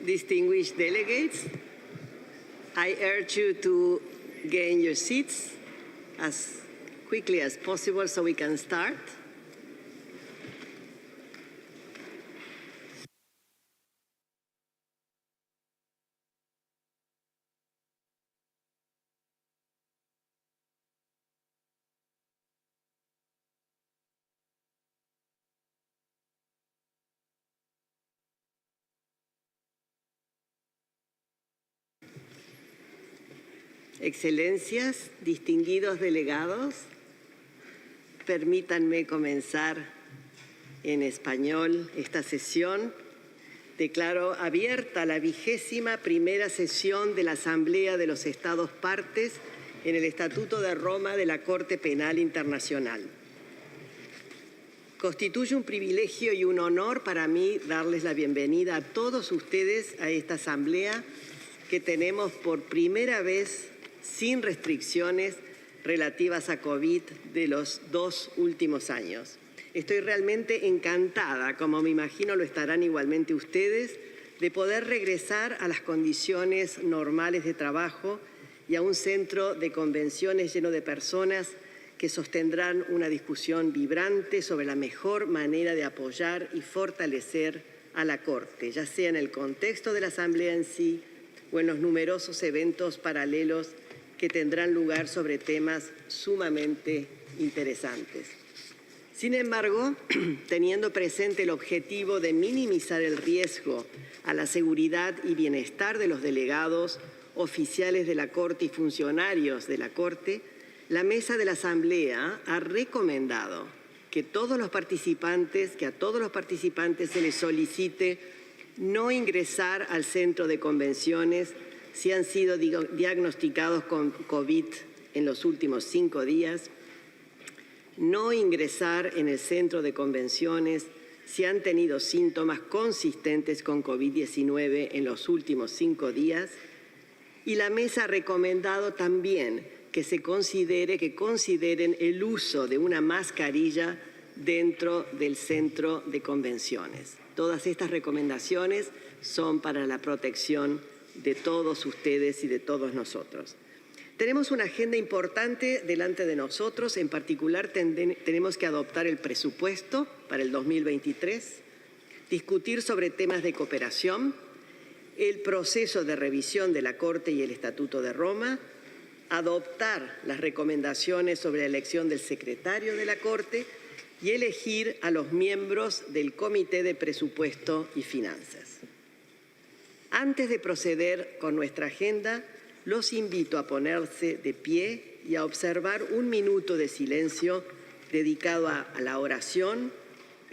distinguished delegates, I urge you to gain your seats as quickly as possible so we can start. Excelencias, distinguidos delegados, permítanme comenzar en español esta sesión. Declaro abierta la 21ª sesión de la Asamblea de los Estados Partes en el Estatuto de Roma de la Corte Penal Internacional. Constituye un privilegio y un honor para mí darles la bienvenida a todos ustedes a esta asamblea que tenemos por primera vez sin restricciones relativas a COVID de los 2 últimos años. Estoy realmente encantada, como me imagino lo estarán igualmente ustedes, de poder regresar a las condiciones normales de trabajo y a un centro de convenciones lleno de personas que sostendrán una discusión vibrante sobre la mejor manera de apoyar y fortalecer a la Corte, ya sea en el contexto de la Asamblea en sí o en los numerosos eventos paralelos que tendrán lugar sobre temas sumamente interesantes. Sin embargo, teniendo presente el objetivo de minimizar el riesgo a la seguridad y bienestar de los delegados, oficiales de la Corte y funcionarios de la Corte, la Mesa de la Asamblea ha recomendado que a todos los participantes se les solicite no ingresar al centro de convenciones si han sido diagnosticados con COVID en los últimos 5 días, no ingresar en el centro de convenciones si han tenido síntomas consistentes con COVID-19 en los últimos 5 días, y la Mesa ha recomendado también que consideren el uso de una mascarilla dentro del centro de convenciones. Todas estas recomendaciones son para la protección de todos ustedes y de todos nosotros. Tenemos una agenda importante delante de nosotros. En particular, tenemos que adoptar el presupuesto para el 2023, discutir sobre temas de cooperación, el proceso de revisión de la Corte y el Estatuto de Roma, adoptar las recomendaciones sobre la elección del secretario de la Corte y elegir a los miembros del Comité de Presupuesto y Finanzas. Antes de proceder con nuestra agenda, los invito a ponerse de pie y a observar 1 minuto de silencio dedicado a la oración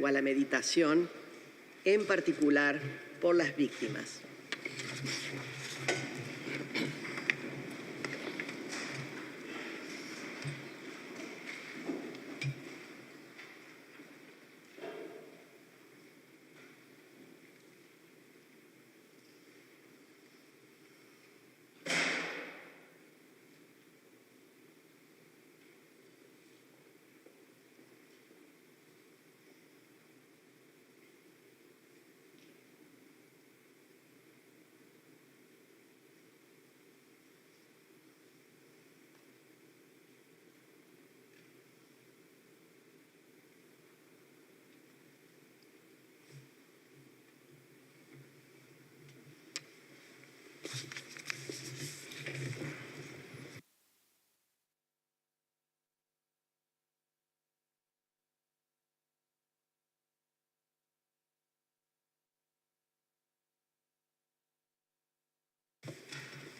o a la meditación, en particular por las víctimas.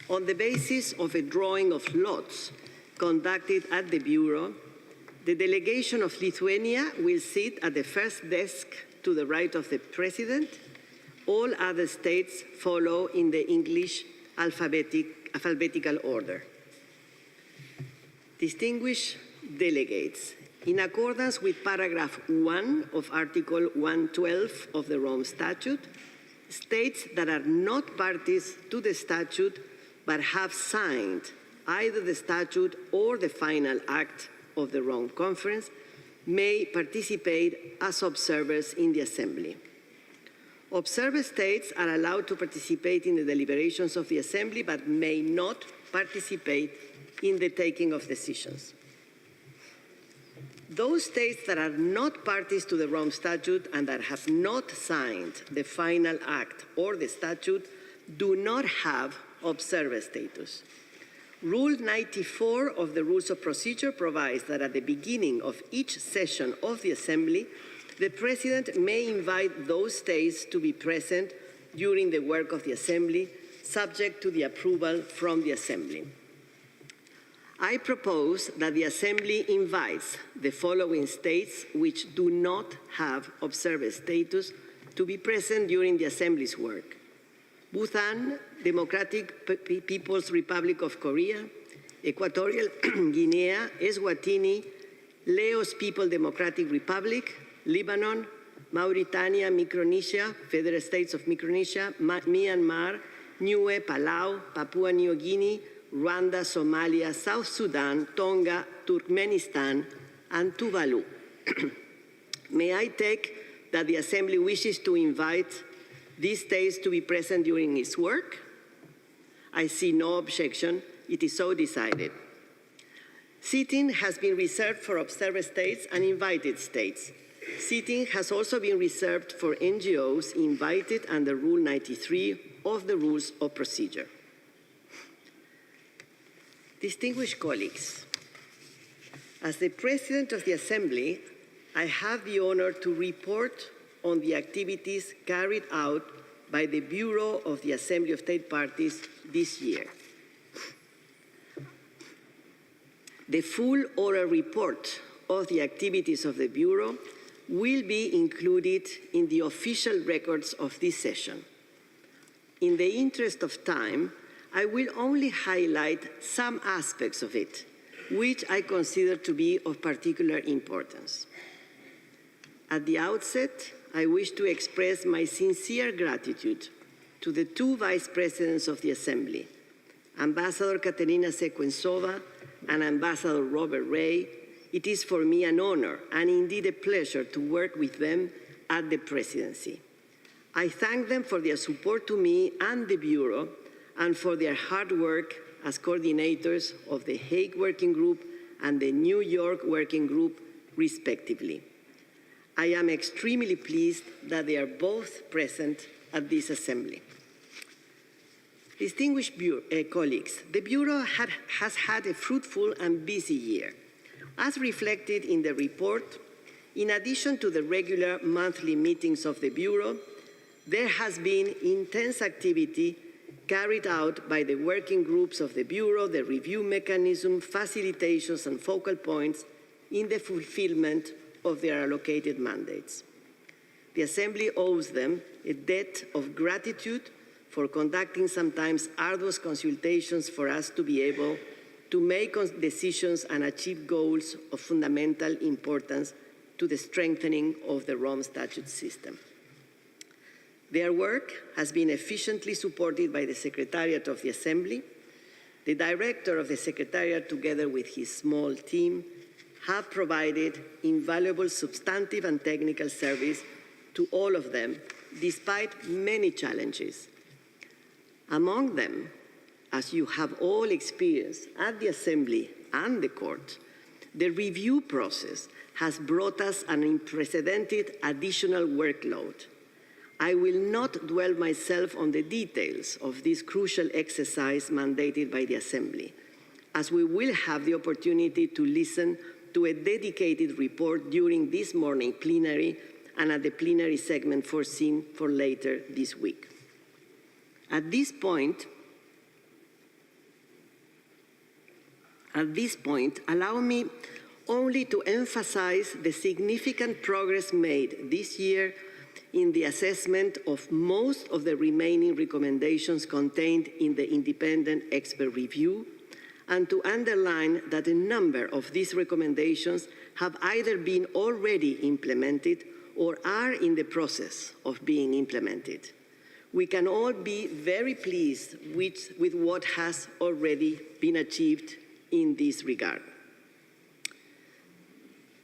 On the basis of a drawing of lots conducted at the Bureau, the delegation of Lithuania will sit at the first desk to the right of the President. All other states follow in the English alphabetical order. Distinguished delegates, in accordance with paragraph 1 of Article 112 of the Rome Statute, states that are not parties to the statute but have signed either the statute or the final act of the Rome Conference may participate as observers in the Assembly. Observer states are allowed to participate in the deliberations of the Assembly, but may not participate in the taking of decisions. Those states that are not parties to the Rome Statute and that have not signed the final act or the statute do not have observer status. Rule 94 of the Rules of Procedure provides that at the beginning of each session of the Assembly, the President may invite those states to be present during the work of the Assembly, subject to the approval from the Assembly. I propose that the Assembly invites the following states which do not have observer status to be present during the Assembly's work: Bhutan, Democratic People's Republic of Korea, Equatorial Guinea, Eswatini, Laos People Democratic Republic, Lebanon, Mauritania, Micronesia, Federal States of Micronesia, Myanmar, Niue, Palau, Papua New Guinea, Rwanda, Somalia, South Sudan, Tonga, Turkmenistan, and Tuvalu. May I take that the Assembly wishes to invite these states to be present during its work? I see no objection. It is so decided. Seating has been reserved for observer states and invited states. Seating has also been reserved for NGOs invited under Rule 93 of the Rules of Procedure. Distinguished colleagues, as the President of the Assembly, I have the honor to report on the activities carried out by the Bureau of the Assembly of State Parties this year. The full oral report of the activities of the Bureau will be included in the official records of this session. In the interest of time, I will only highlight some aspects of it, which I consider to be of particular importance. At the outset, I wish to express my sincere gratitude to the two Vice Presidents of the Assembly, Ambassador Katerina Sequensova and Ambassador Robert Ray. It is for me an honor and indeed a pleasure to work with them at the Presidency. I thank them for their support to me and the Bureau and for their hard work as coordinators of the Hague Working Group and the New York Working Group, respectively. I am extremely pleased that they are both present at this Assembly. Distinguished colleagues, the Bureau has had a fruitful and busy year. As reflected in the report, in addition to the regular monthly meetings of the Bureau, there has been intense activity carried out by the working groups of the Bureau, the review mechanism, facilitations, and focal points in the fulfillment of their allocated mandates. The Assembly owes them a debt of gratitude for conducting sometimes arduous consultations for us to be able to make decisions and achieve goals of fundamental importance to the strengthening of the Rome Statute system. Their work has been efficiently supported by the Secretariat of the Assembly. The Director of the Secretariat, together with his small team, have provided invaluable substantive and technical service to all of them, despite many challenges. Among them, as you have all experienced at the Assembly and the Court, the review process has brought us an unprecedented additional workload. I will not dwell myself on the details of this crucial exercise mandated by the Assembly, as we will have the opportunity to listen to a dedicated report during this morning plenary and at the plenary segment foreseen for later this week. At this point, allow me only to emphasize the significant progress made this year in the assessment of most of the remaining recommendations contained in the independent expert review, and to underline that a number of these recommendations have either been already implemented or are in the process of being implemented. We can all be very pleased with what has already been achieved in this regard.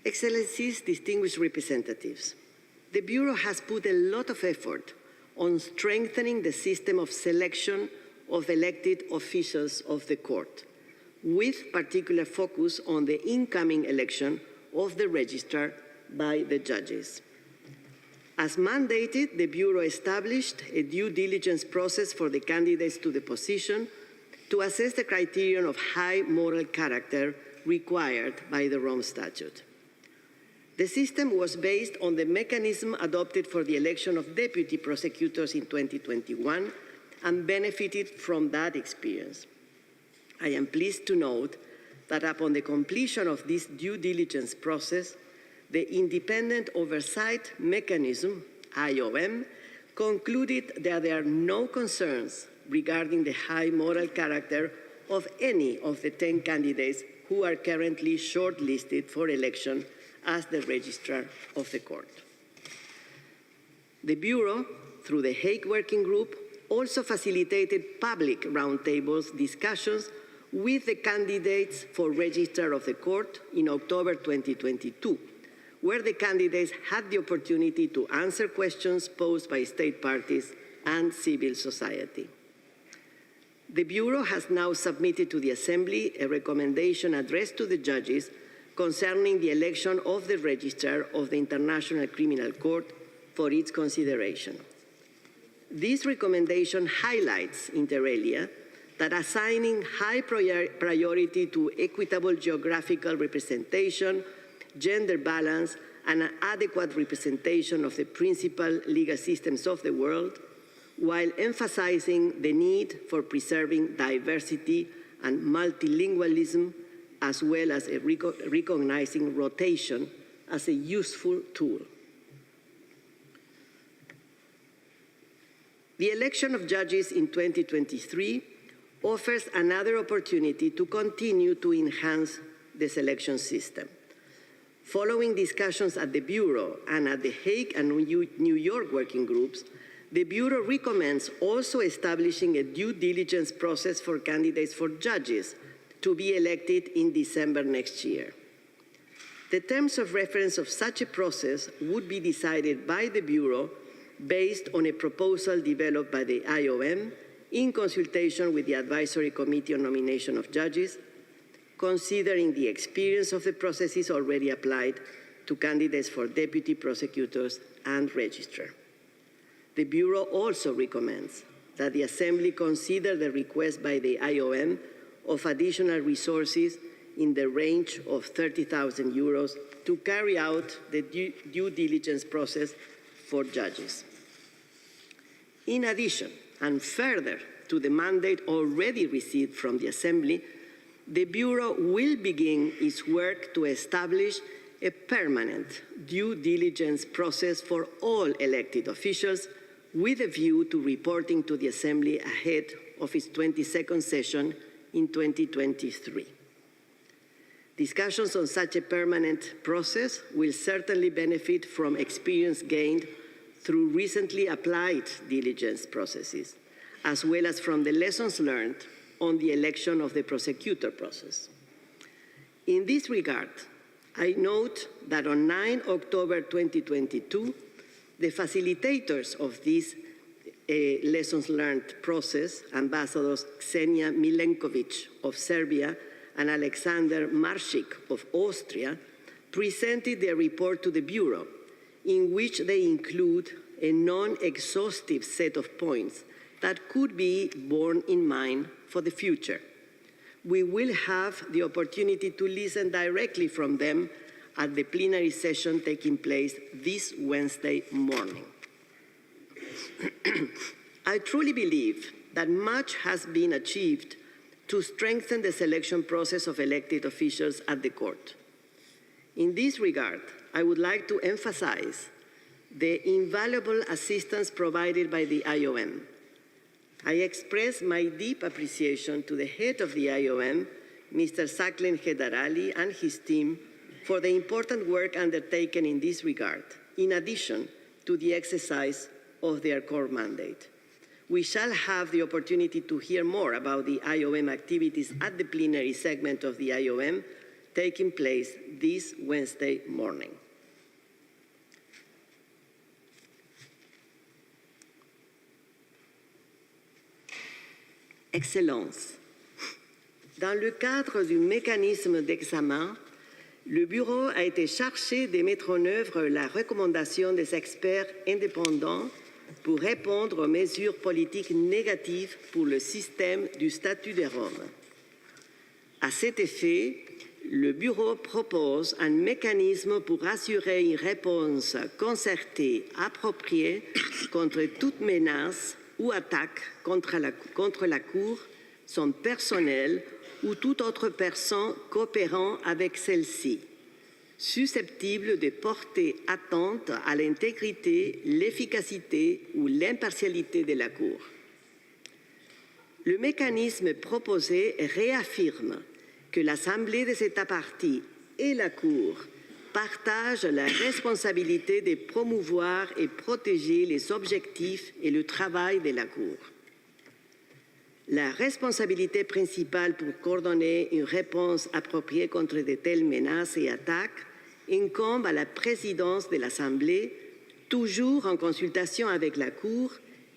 Excellencies, distinguished representatives, the Bureau has put a lot of effort on strengthening the system of selection of elected officials of the court, with particular focus on the incoming election of the registrar by the judges. As mandated, the Bureau established a due diligence process for the candidates to the position to assess the criterion of high moral character required by the Rome Statute. The system was based on the mechanism adopted for the election of deputy prosecutors in 2021 and benefited from that experience. I am pleased to note that upon the completion of this due diligence process, the Independent Oversight Mechanism, IOM, concluded that there are no concerns regarding the high moral character of any of the 10 candidates who are currently shortlisted for election as the registrar of the court. The Bureau, through the Hague Working Group, also facilitated public roundtables discussions with the candidates for registrar of the court in October 2022, where the candidates had the opportunity to answer questions posed by state parties and civil society. The Bureau has now submitted to the Assembly a recommendation addressed to the judges concerning the election of the registrar of the International Criminal Court for its consideration. This recommendation highlights, inter alia, that assigning high priority to equitable geographical representation, gender balance, and an adequate representation of the principal legal systems of the world, while emphasizing the need for preserving diversity and multilingualism, as well as recognizing rotation as a useful tool. The election of judges in 2023 offers another opportunity to continue to enhance the selection system. Following discussions at the Bureau and at the Hague and New York working groups, the Bureau recommends also establishing a due diligence process for candidates for judges to be elected in December next year. The terms of reference of such a process would be decided by the Bureau based on a proposal developed by the IOM in consultation with the Advisory Committee on Nomination of Judges, considering the experience of the processes already applied to candidates for deputy prosecutors and registrar. The Bureau also recommends that the Assembly consider the request by the IOM of additional resources in the range of 30,000 euros to carry out the due diligence process for judges. In addition, and further to the mandate already received from the Assembly, the Bureau will begin its work to establish a permanent due diligence process for all elected officials with a view to reporting to the Assembly ahead of its 22nd session in 2023. Discussions on such a permanent process will certainly benefit from experience gained through recently applied diligence processes, as well as from the lessons learned on the election of the prosecutor process. In this regard, I note that on 9 October 2022, the facilitators of this lessons learned process, Ambassadors Ksenia Milenkovic of Serbia and Alexander Marschik of Austria, presented their report to the Bureau, in which they include a non-exhaustive set of points that could be borne in mind for the future. We will have the opportunity to listen directly from them at the plenary session taking place this Wednesday morning. I truly believe that much has been achieved to strengthen the selection process of elected officials at the court. In this regard, I would like to emphasize the invaluable assistance provided by the IOM. I express my deep appreciation to the head of the IOM, Mr. Saklen Hedarali, and his team for the important work undertaken in this regard, in addition to the exercise of their core mandate. We shall have the opportunity to hear more about the IOM activities at the plenary segment of the IOM taking place this Wednesday morning. Excellences, dans le cadre du mécanisme d'examen, le Bureau a été chargé de mettre en œuvre la recommandation des experts indépendants pour répondre aux mesures politiques négatives pour le système du statut de Rome. À cet effet, le Bureau propose un mécanisme pour assurer une réponse concertée, appropriée contre toute menace ou attaque contre la Cour, son personnel ou toute autre personne coopérant avec celle-ci, susceptible de porter atteinte à l'intégrité, l'efficacité ou l'impartialité de la Cour. Le mécanisme proposé réaffirme que l'Assemblée des États parties et la Cour partagent la responsabilité de promouvoir et protéger les objectifs et le travail de la Cour. La responsabilité principale pour coordonner une réponse appropriée contre de telles menaces et attaques incombe à la présidence de l'Assemblée, toujours en consultation avec la Cour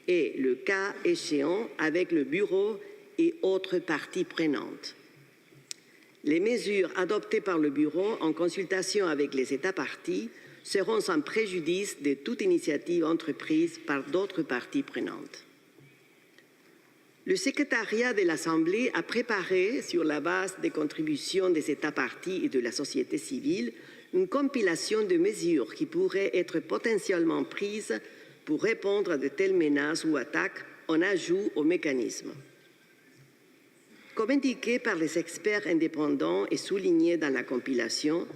et, le cas échéant, avec le Bureau et autres parties prenantes. Les mesures adoptées par le Bureau en consultation avec les États parties seront sans préjudice de toute initiative entreprise par d'autres parties prenantes. Le secrétariat de l'Assemblée a préparé, sur la base des contributions des États parties et de la société civile, une compilation de mesures qui pourraient être potentiellement prises pour répondre à de telles menaces ou attaques en ajout au mécanisme. Comme indiqué par les experts indépendants et souligné dans la compilation,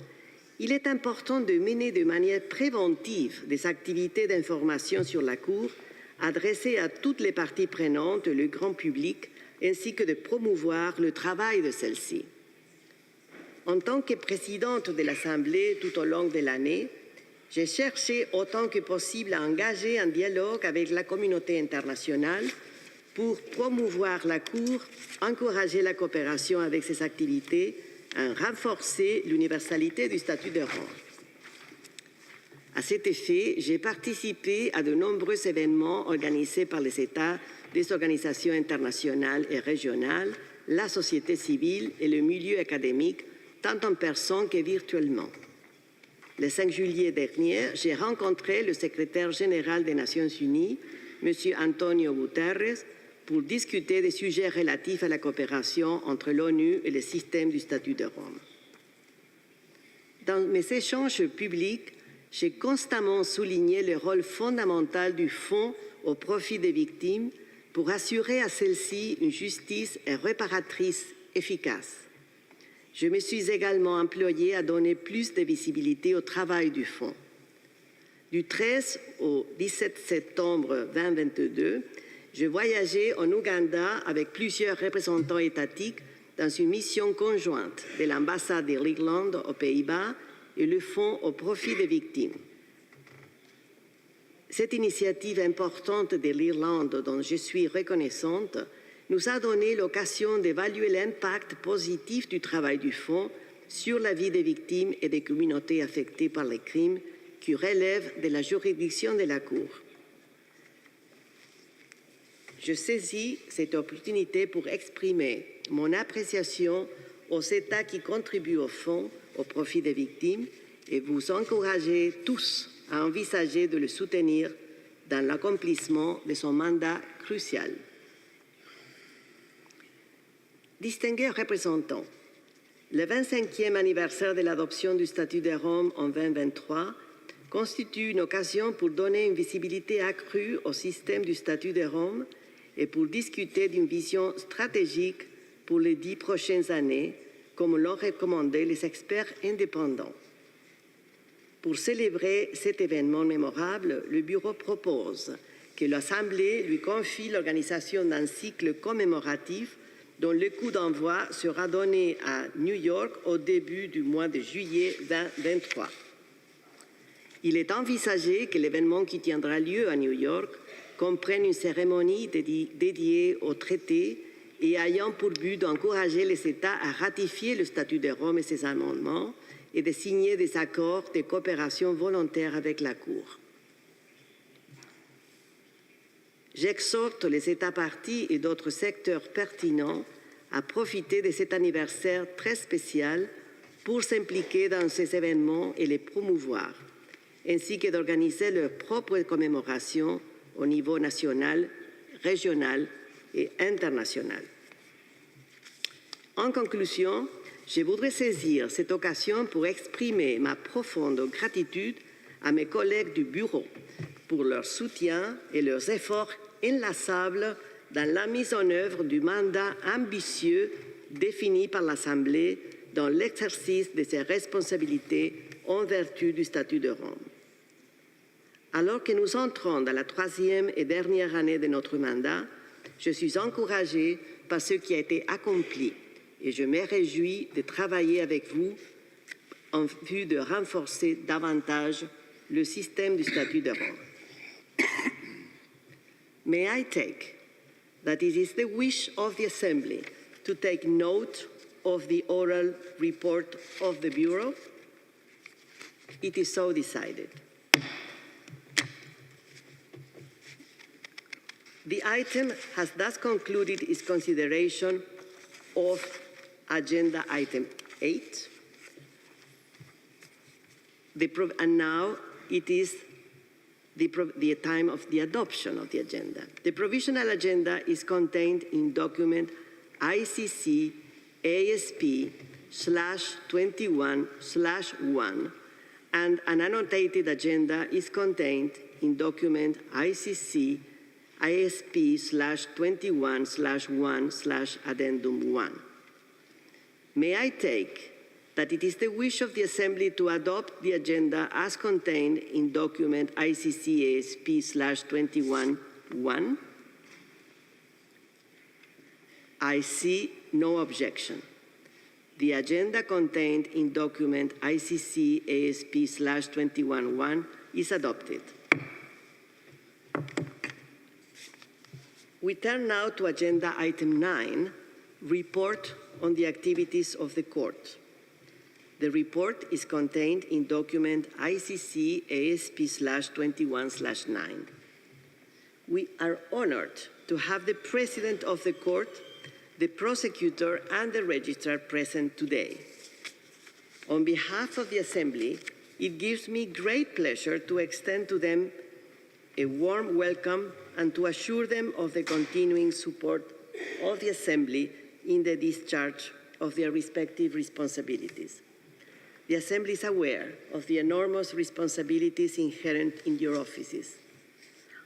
il est important de mener de manière préventive des activités d'information sur la Cour adressées à toutes les parties prenantes et le grand public, ainsi que de promouvoir le travail de celle-ci. En tant que présidente de l'Assemblée tout au long de l'année, j'ai cherché autant que possible à engager un dialogue avec la communauté internationale pour promouvoir la Cour, encourager la coopération avec ses activités, et renforcer l'universalité du statut de Rome. À cet effet, j'ai participé à de nombreux événements organisés par les États, des organisations internationales et régionales, la société civile et le milieu académique, tant en personne que virtuellement. Le 5 juillet dernier, j'ai rencontré le secrétaire général des Nations Unies, M. Antonio Guterres, pour discuter des sujets relatifs à la coopération entre l'ONU et le système du statut de Rome. Dans mes échanges publics, j'ai constamment souligné le rôle fondamental du Fonds au profit des victimes pour assurer à celles-ci une justice réparatrice efficace. Je me suis également employée à donner plus de visibilité au travail du Fonds. Du 13 au 17 septembre 2022, je voyageais en Ouganda avec plusieurs représentants étatiques dans une mission conjointe de l'ambassade de l'Irlande aux Pays-Bas et le Fonds au profit des victimes. Cette initiative importante de l'Irlande, dont je suis reconnaissante, nous a donné l'occasion d'évaluer l'impact positif du travail du Fonds sur la vie des victimes et des communautés affectées par les crimes qui relèvent de la juridiction de la Cour. Je saisis cette opportunité pour exprimer mon appréciation aux États qui contribuent au Fonds au profit des victimes et vous encourager tous à envisager de le soutenir dans l'accomplissement de son mandat crucial. Distingués représentants, le 25e anniversaire de l'adoption du statut de Rome en 2023 constitue une occasion pour donner une visibilité accrue au système du statut de Rome et pour discuter d'une vision stratégique pour les 10 prochaines années, comme l'ont recommandé les experts indépendants. Pour célébrer cet événement mémorable, le Bureau propose que l'Assemblée lui confie l'organisation d'un cycle commémoratif dont le coup d'envoi sera donné à New York au début du mois de juillet 2023. Il est envisagé que l'événement qui tiendra lieu à New York comprenne une cérémonie dédiée au traité et ayant pour but d'encourager les États à ratifier le statut de Rome et ses amendements et de signer des accords de coopération volontaire avec la Cour. J'exhorte les États parties et d'autres secteurs pertinents à profiter de cet anniversaire très spécial pour s'impliquer dans ces événements et les promouvoir, ainsi que d'organiser leurs propres commémorations au niveau national, régional et international. En conclusion, je voudrais saisir cette occasion pour exprimer ma profonde gratitude à mes collègues du Bureau pour leur soutien et leurs efforts inlassables dans la mise en œuvre du mandat ambitieux défini par l'Assemblée dans l'exercice de ses responsabilités en vertu du statut de Rome. Alors que nous entrons dans la troisième et dernière année de notre mandat, je suis encouragée par ce qui a été accompli et je me réjouis de travailler avec vous en vue de renforcer davantage le système du statut de Rome. May I take that it is the wish of the Assembly to take note of the oral report of the Bureau? It is so decided. The item has thus concluded its consideration of agenda item 8. And now it is the time of the adoption of the agenda. The provisional agenda is contained in document ICC ASP/21/1, and an annotated agenda is contained in document ICC ASP/21/1/addendum 1. May I take that it is the wish of the Assembly to adopt the agenda as contained in document ICC ASP/21/1? I see no objection. The agenda contained in document ICC ASP/21/1 is adopted. We turn now to agenda item 9, report on the activities of the court. The report is contained in document ICC ASP/21/9. We are honored to have the President of the Court, the prosecutor, and the registrar present today. On behalf of the Assembly, it gives me great pleasure to extend to them a warm welcome and to assure them of the continuing support of the Assembly in the discharge of their respective responsibilities. The Assembly is aware of the enormous responsibilities inherent in your offices.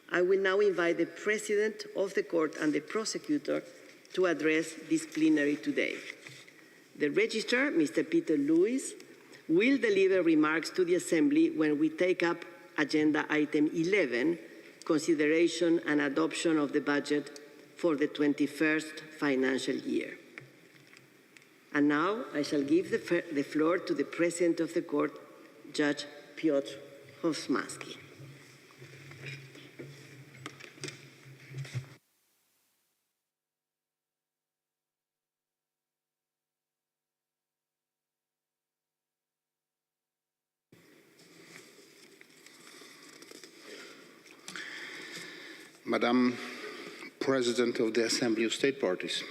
I will now invite the President of the Court and the prosecutor to address this plenary today. The Registrar, Mr. Peter Lewis, will deliver remarks to the Assembly when we take up agenda item 11, consideration and adoption of the budget for the 21st financial year. And now I shall give the floor to the President of the Court, Judge Piotr Hofsmański. Madam President of the Assembly of State Parties,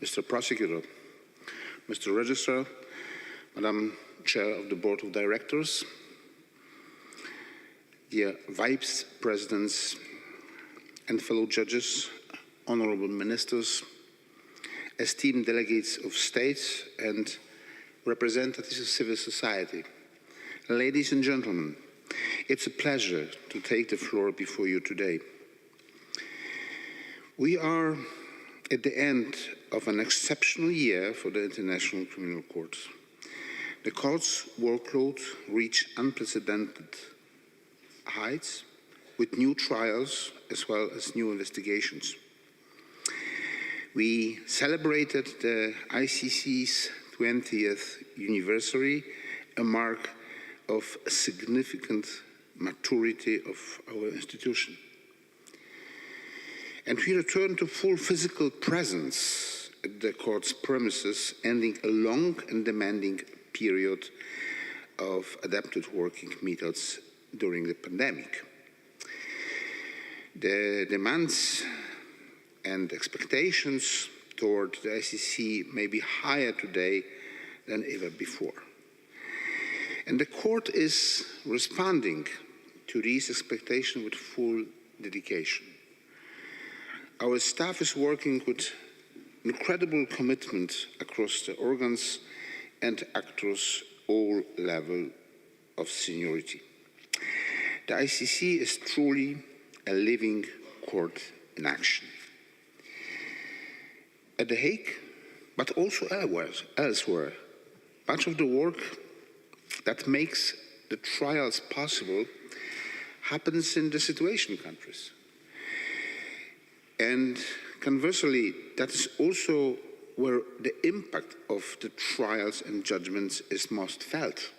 Mr. Prosecutor, Mr. Registrar, Madam Chair of the Board of Directors, dear Vice Presidents and fellow judges, honorable ministers, esteemed delegates of states and representatives of civil society, ladies and gentlemen, it's a pleasure to take the floor before you today. We are at the end of an exceptional year for the International Criminal Court. The court's workload reached unprecedented heights with new trials as well as new investigations. We celebrated the ICC's 20th anniversary, a mark of significant maturity of our institution. And we returned to full physical presence at the court's premises, ending a long and demanding period of adapted working methods during the pandemic. The demands and expectations toward the ICC may be higher today than ever before. And the court is responding to these expectations with full dedication. Our staff is working with incredible commitment across the organs and across all levels of seniority. The ICC is truly a living court in action. At The Hague, but also elsewhere, much of the work that makes the trials possible happens in the situation countries. And conversely, that is also where the impact of the trials and judgments is most felt.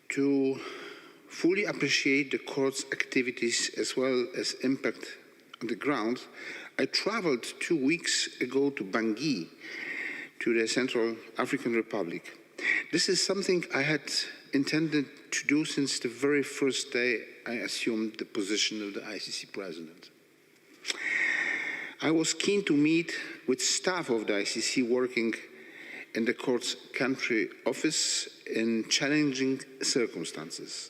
To fully appreciate the court's activities as well as impact on the ground, I traveled 2 weeks ago to Bangui, to the Central African Republic. This is something I had intended to do since the very first day I assumed the position of the ICC president. I was keen to meet with staff of the ICC working in the court's country office in challenging circumstances.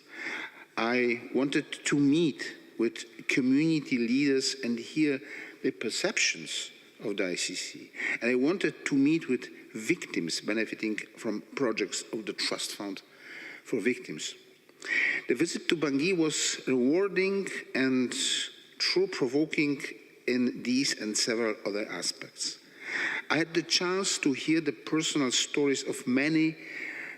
I wanted to meet with community leaders and hear the perceptions of the ICC. And I wanted to meet with victims benefiting from projects of the Trust Fund for Victims. The visit to Bangui was rewarding and thought-provoking in these and several other aspects. I had the chance to hear the personal stories of many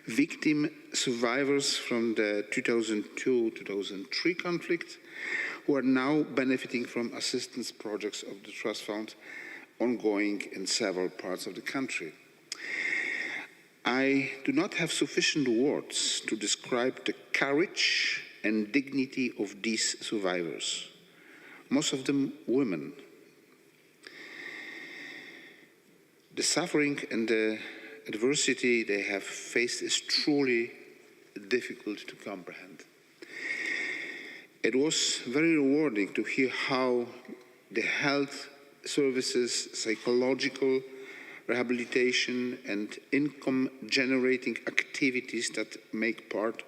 victim survivors from the 2002-2003 conflict who are now benefiting from assistance projects of the Trust Fund ongoing in several parts of the country. I do not have sufficient words to describe the courage and dignity of these survivors, most of them women. The suffering and the adversity they have faced is truly difficult to comprehend. It was very rewarding to hear how the health services, psychological rehabilitation, and income-generating activities that make part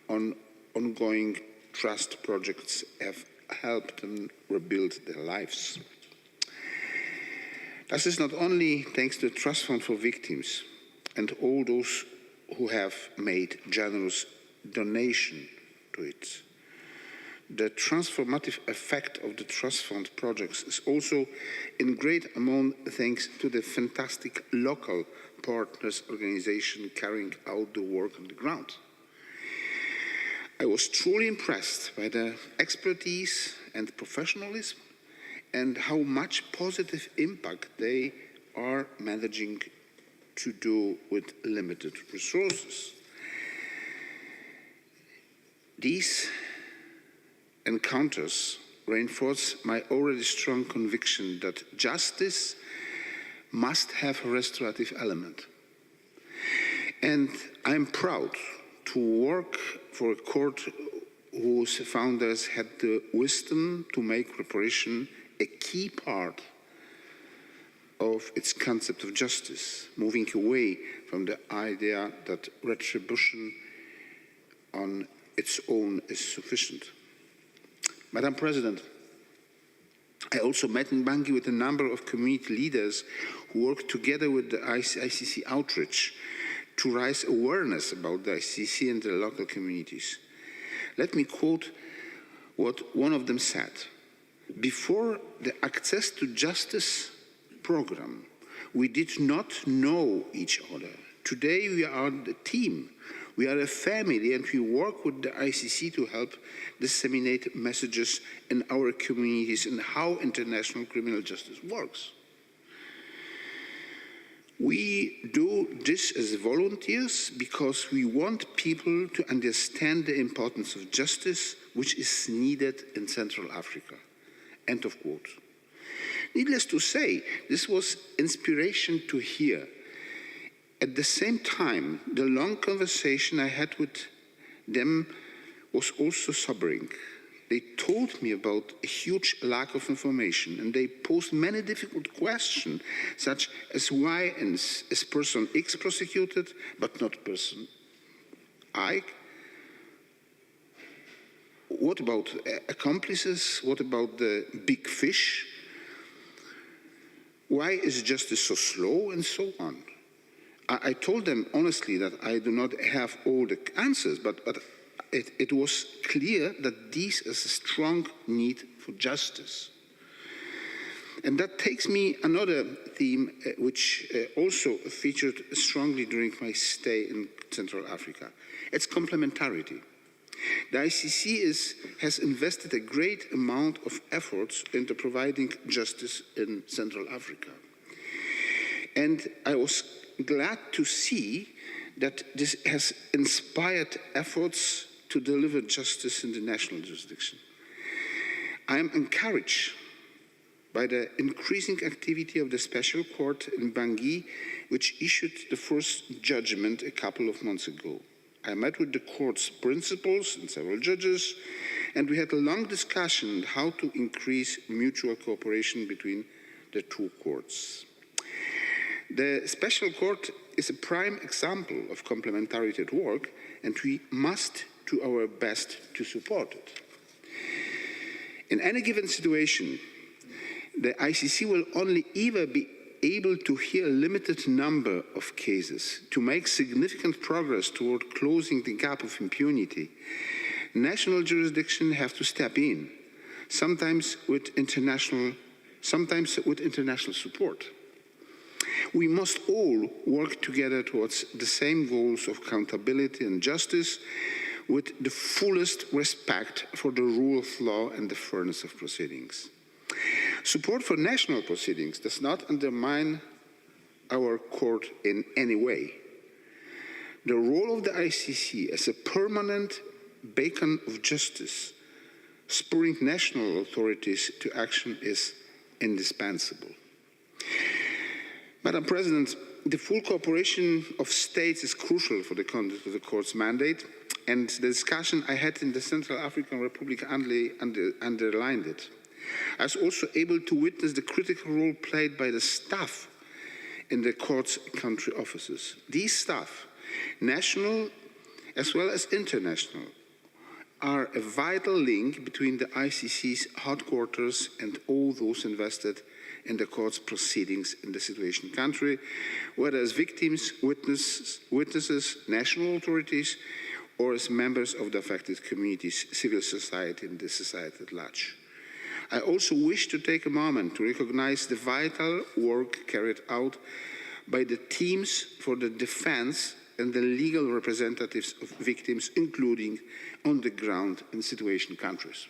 on ongoing trust projects have helped them rebuild their lives. This is not only thanks to the Trust Fund for Victims and all those who have made generous donation to it. The transformative effect of the Trust Fund projects is also in great amount thanks to the fantastic local partners organization carrying out the work on the ground. I was truly impressed by the expertise and professionalism and how much positive impact they are managing to do with limited resources. These encounters reinforce my already strong conviction that justice must have a restorative element. And I'm proud to work for a court whose founders had the wisdom to make reparation a key part of its concept of justice, moving away from the idea that retribution on its own is sufficient. Madam President, I also met in Bangui with a number of community leaders who worked together with the ICC outreach to raise awareness about the ICC and the local communities. Let me quote what one of them said. Before the Access to Justice program, we did not know each other. Today we are the team. We are a family, and we work with the ICC to help disseminate messages in our communities and how international criminal justice works. We do this as volunteers because we want people to understand the importance of justice, which is needed in Central Africa. End of quote. Needless to say, this was inspiration to hear. At the same time, the long conversation I had with them was also sobering. They told me about a huge lack of information, and they posed many difficult questions, such as why is person X prosecuted, but not person I? What about accomplices? What about the big fish? Why is justice so slow, and so on? I told them honestly that I do not have all the answers, but it was clear that this is a strong need for justice. And that takes me another theme which also featured strongly during my stay in Central Africa. It's complementarity. The ICC has invested a great amount of efforts into providing justice in Central Africa. And I was glad to see that this has inspired efforts to deliver justice in the national jurisdiction. I am encouraged by the increasing activity of the Special Court in Bangui, which issued the first judgment a couple of months ago. I met with the court's principals and several judges, and we had a long discussion on how to increase mutual cooperation between the two courts. The Special Court is a prime example of complementarity at work, and we must do our best to support it. In any given situation, the ICC will only ever be able to hear a limited number of cases. To make significant progress toward closing the gap of impunity, national jurisdictions have to step in, sometimes with international support. We must all work together towards the same goals of accountability and justice, with the fullest respect for the rule of law and the fairness of proceedings. Support for national proceedings does not undermine our court in any way. The role of the ICC as a permanent beacon of justice, spurring national authorities to action, is indispensable. Madam President, the full cooperation of states is crucial for the conduct of the court's mandate, and the discussion I had in the Central African Republic underlined it. I was also able to witness the critical role played by the staff in the court's country offices. These staff, national as well as international, are a vital link between the ICC's headquarters and all those invested in the court's proceedings in the situation country, whether as victims, witnesses, national authorities, or as members of the affected communities, civil society, and the society at large. I also wish to take a moment to recognize the vital work carried out by the teams for the defense and the legal representatives of victims, including on the ground in situation countries.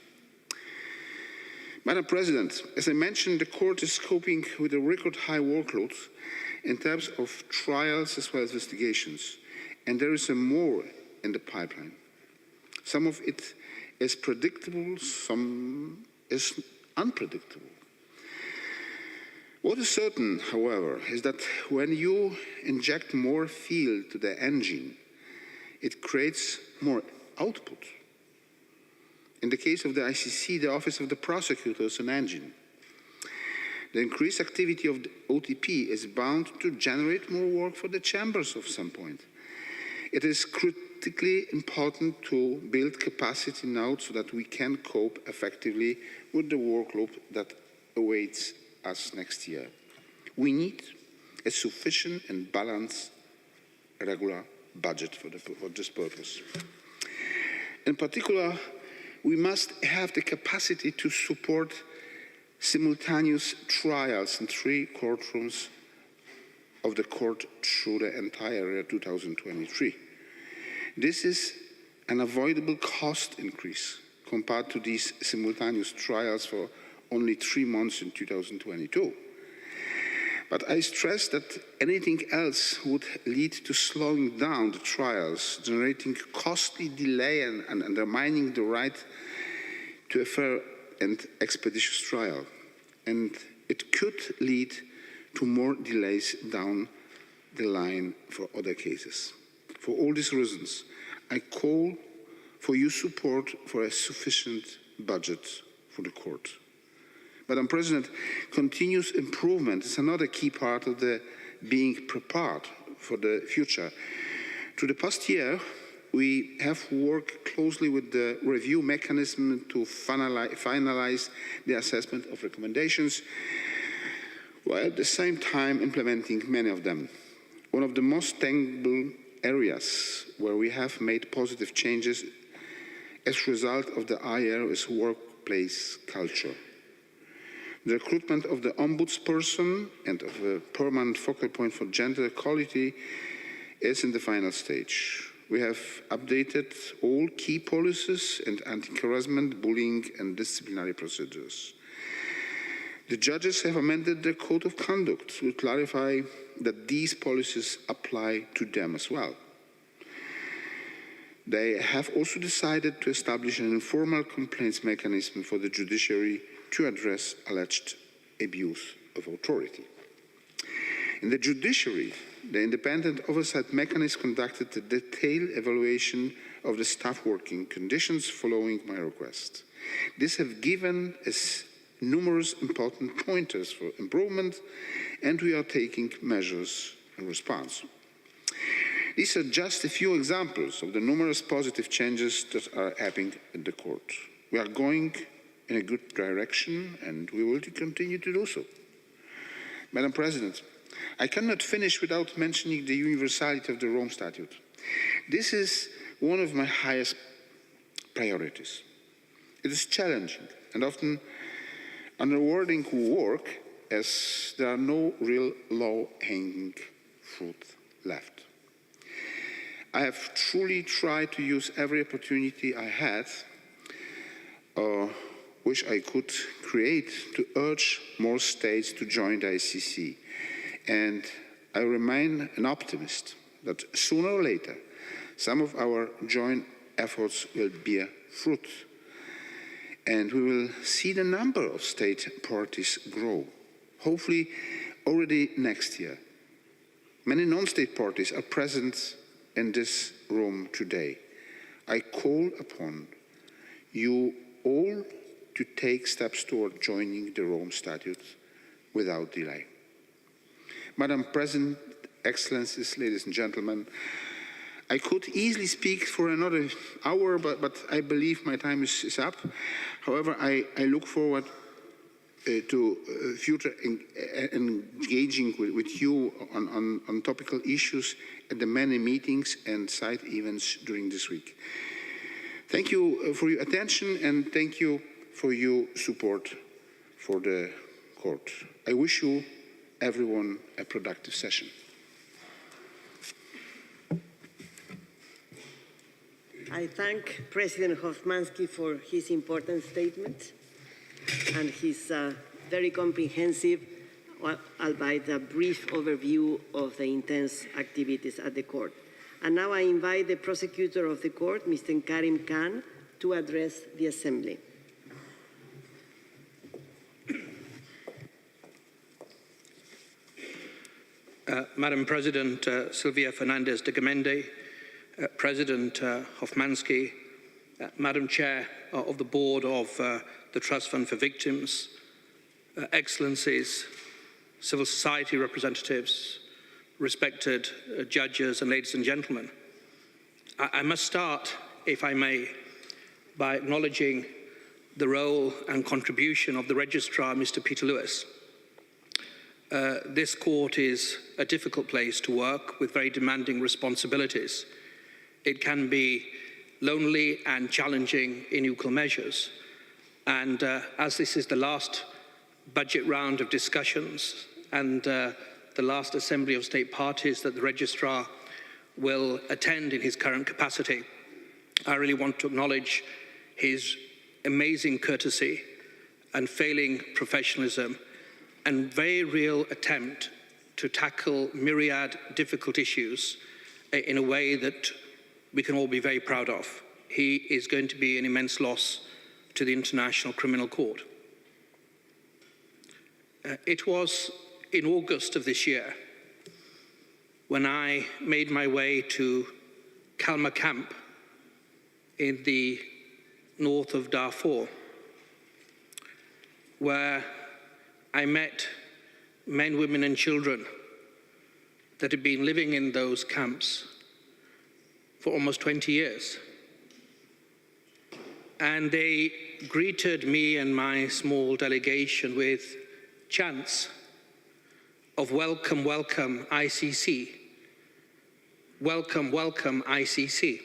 Madam President, as I mentioned, the court is coping with a record high workload in terms of trials as well as investigations, and there is more in the pipeline. Some of it is predictable, some is unpredictable. What is certain, however, is that when you inject more fuel to the engine, it creates more output. In the case of the ICC, the Office of the Prosecutor is an engine. The increased activity of the OTP is bound to generate more work for the chambers at some point. It is critically important to build capacity now so that we can cope effectively with the workload that awaits us next year. We need a sufficient and balanced regular budget for this purpose. In particular, we must have the capacity to support simultaneous trials in 3 courtrooms of the court through the entire year 2023. This is an avoidable cost increase compared to these simultaneous trials for only 3 months in 2022. But I stress that anything else would lead to slowing down the trials, generating costly delay and undermining the right to a fair and expeditious trial. And it could lead to more delays down the line for other cases. For all these reasons, I call for your support for a sufficient budget for the court. Madam President, continuous improvement is another key part of the being prepared for the future. Through the past year, we have worked closely with the review mechanism to finalize the assessment of recommendations, while at the same time implementing many of them. One of the most tangible areas where we have made positive changes as a result of the IR is workplace culture. The recruitment of the ombudsperson and of a permanent focal point for gender equality is in the final stage. We have updated all key policies and anti-harassment, bullying and disciplinary procedures. The judges have amended their code of conduct to clarify that these policies apply to them as well. They have also decided to establish an informal complaints mechanism for the judiciary to address alleged abuse of authority. In the judiciary, the independent oversight mechanism conducted a detailed evaluation of the staff working conditions following my request. This has given us numerous important pointers for improvement, and we are taking measures in response. These are just a few examples of the numerous positive changes that are happening in the court. We are going in a good direction, and we will continue to do so. Madam President, I cannot finish without mentioning the universality of the Rome Statute. This is one of my highest priorities. It is challenging and often unrewarding work, as there are no real low-hanging fruit left. I have truly tried to use every opportunity I had, which I could create, to urge more states to join the ICC. And I remain an optimist that sooner or later, some of our joint efforts will bear fruit. And we will see the number of state parties grow, hopefully already next year. Many non-state parties are present in this room today. I call upon you all to take steps toward joining the Rome Statute without delay. Madam President, Excellencies, ladies and gentlemen, I could easily speak for another hour, but I believe my time is up. However, I look forward to future engaging with you on topical issues at the many meetings and side events during this week. Thank you for your attention, and thank you for your support for the court. I wish you, everyone, a productive session. I thank President Hofmansky for his important statement and his very comprehensive, albeit a brief overview of the intense activities at the court. And now I invite the prosecutor of the court, Mr. Karim Khan, to address the Assembly. Madam President Silvia Fernandez de Gamende, President Hofmansky, Madam Chair of the Board of the Trust Fund for Victims, Excellencies, civil society representatives, respected judges, and ladies and gentlemen. I must start, if I may, by acknowledging the role and contribution of the Registrar, Mr. Peter Lewis. This court is a difficult place to work with very demanding responsibilities. It can be lonely and challenging in equal measures. And as this is the last budget round of discussions and the last Assembly of State Parties that the Registrar will attend in his current capacity, I really want to acknowledge his amazing courtesy and failing professionalism and very real attempt to tackle myriad difficult issues in a way that we can all be very proud of. He is going to be an immense loss to the International Criminal Court. It was in August of this year when I made my way to Kalma camp in the north of Darfur where I met men, women, and children that had been living in those camps for almost 20 years. And they greeted me and my small delegation with chants of "Welcome, welcome, ICC. Welcome, welcome, ICC."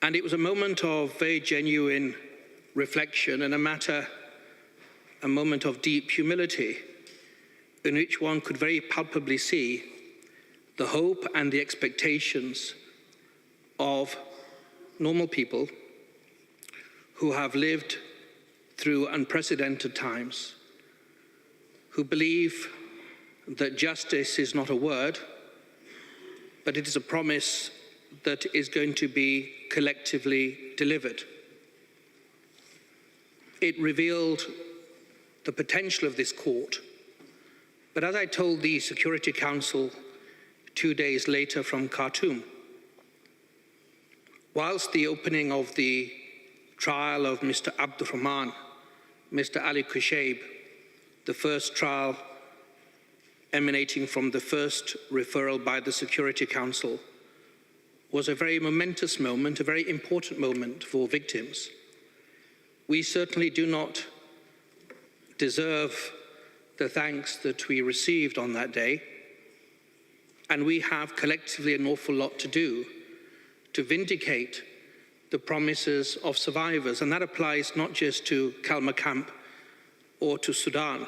And it was a moment of very genuine reflection and a moment of deep humility in which one could very palpably see the hope and the expectations of normal people who have lived through unprecedented times, who believe that justice is not a word, but it is a promise that is going to be collectively delivered. It revealed the potential of this court. But as I told the Security Council 2 days later from Khartoum, whilst the opening of the trial of Mr. Abdurrahman, Mr. Ali Kushaib, the first trial emanating from the first referral by the Security Council, was a very momentous moment, a very important moment for victims. We certainly do not deserve the thanks that we received on that day, and we have collectively an awful lot to do to vindicate the promises of survivors, and that applies not just to Kalma Camp or to Sudan,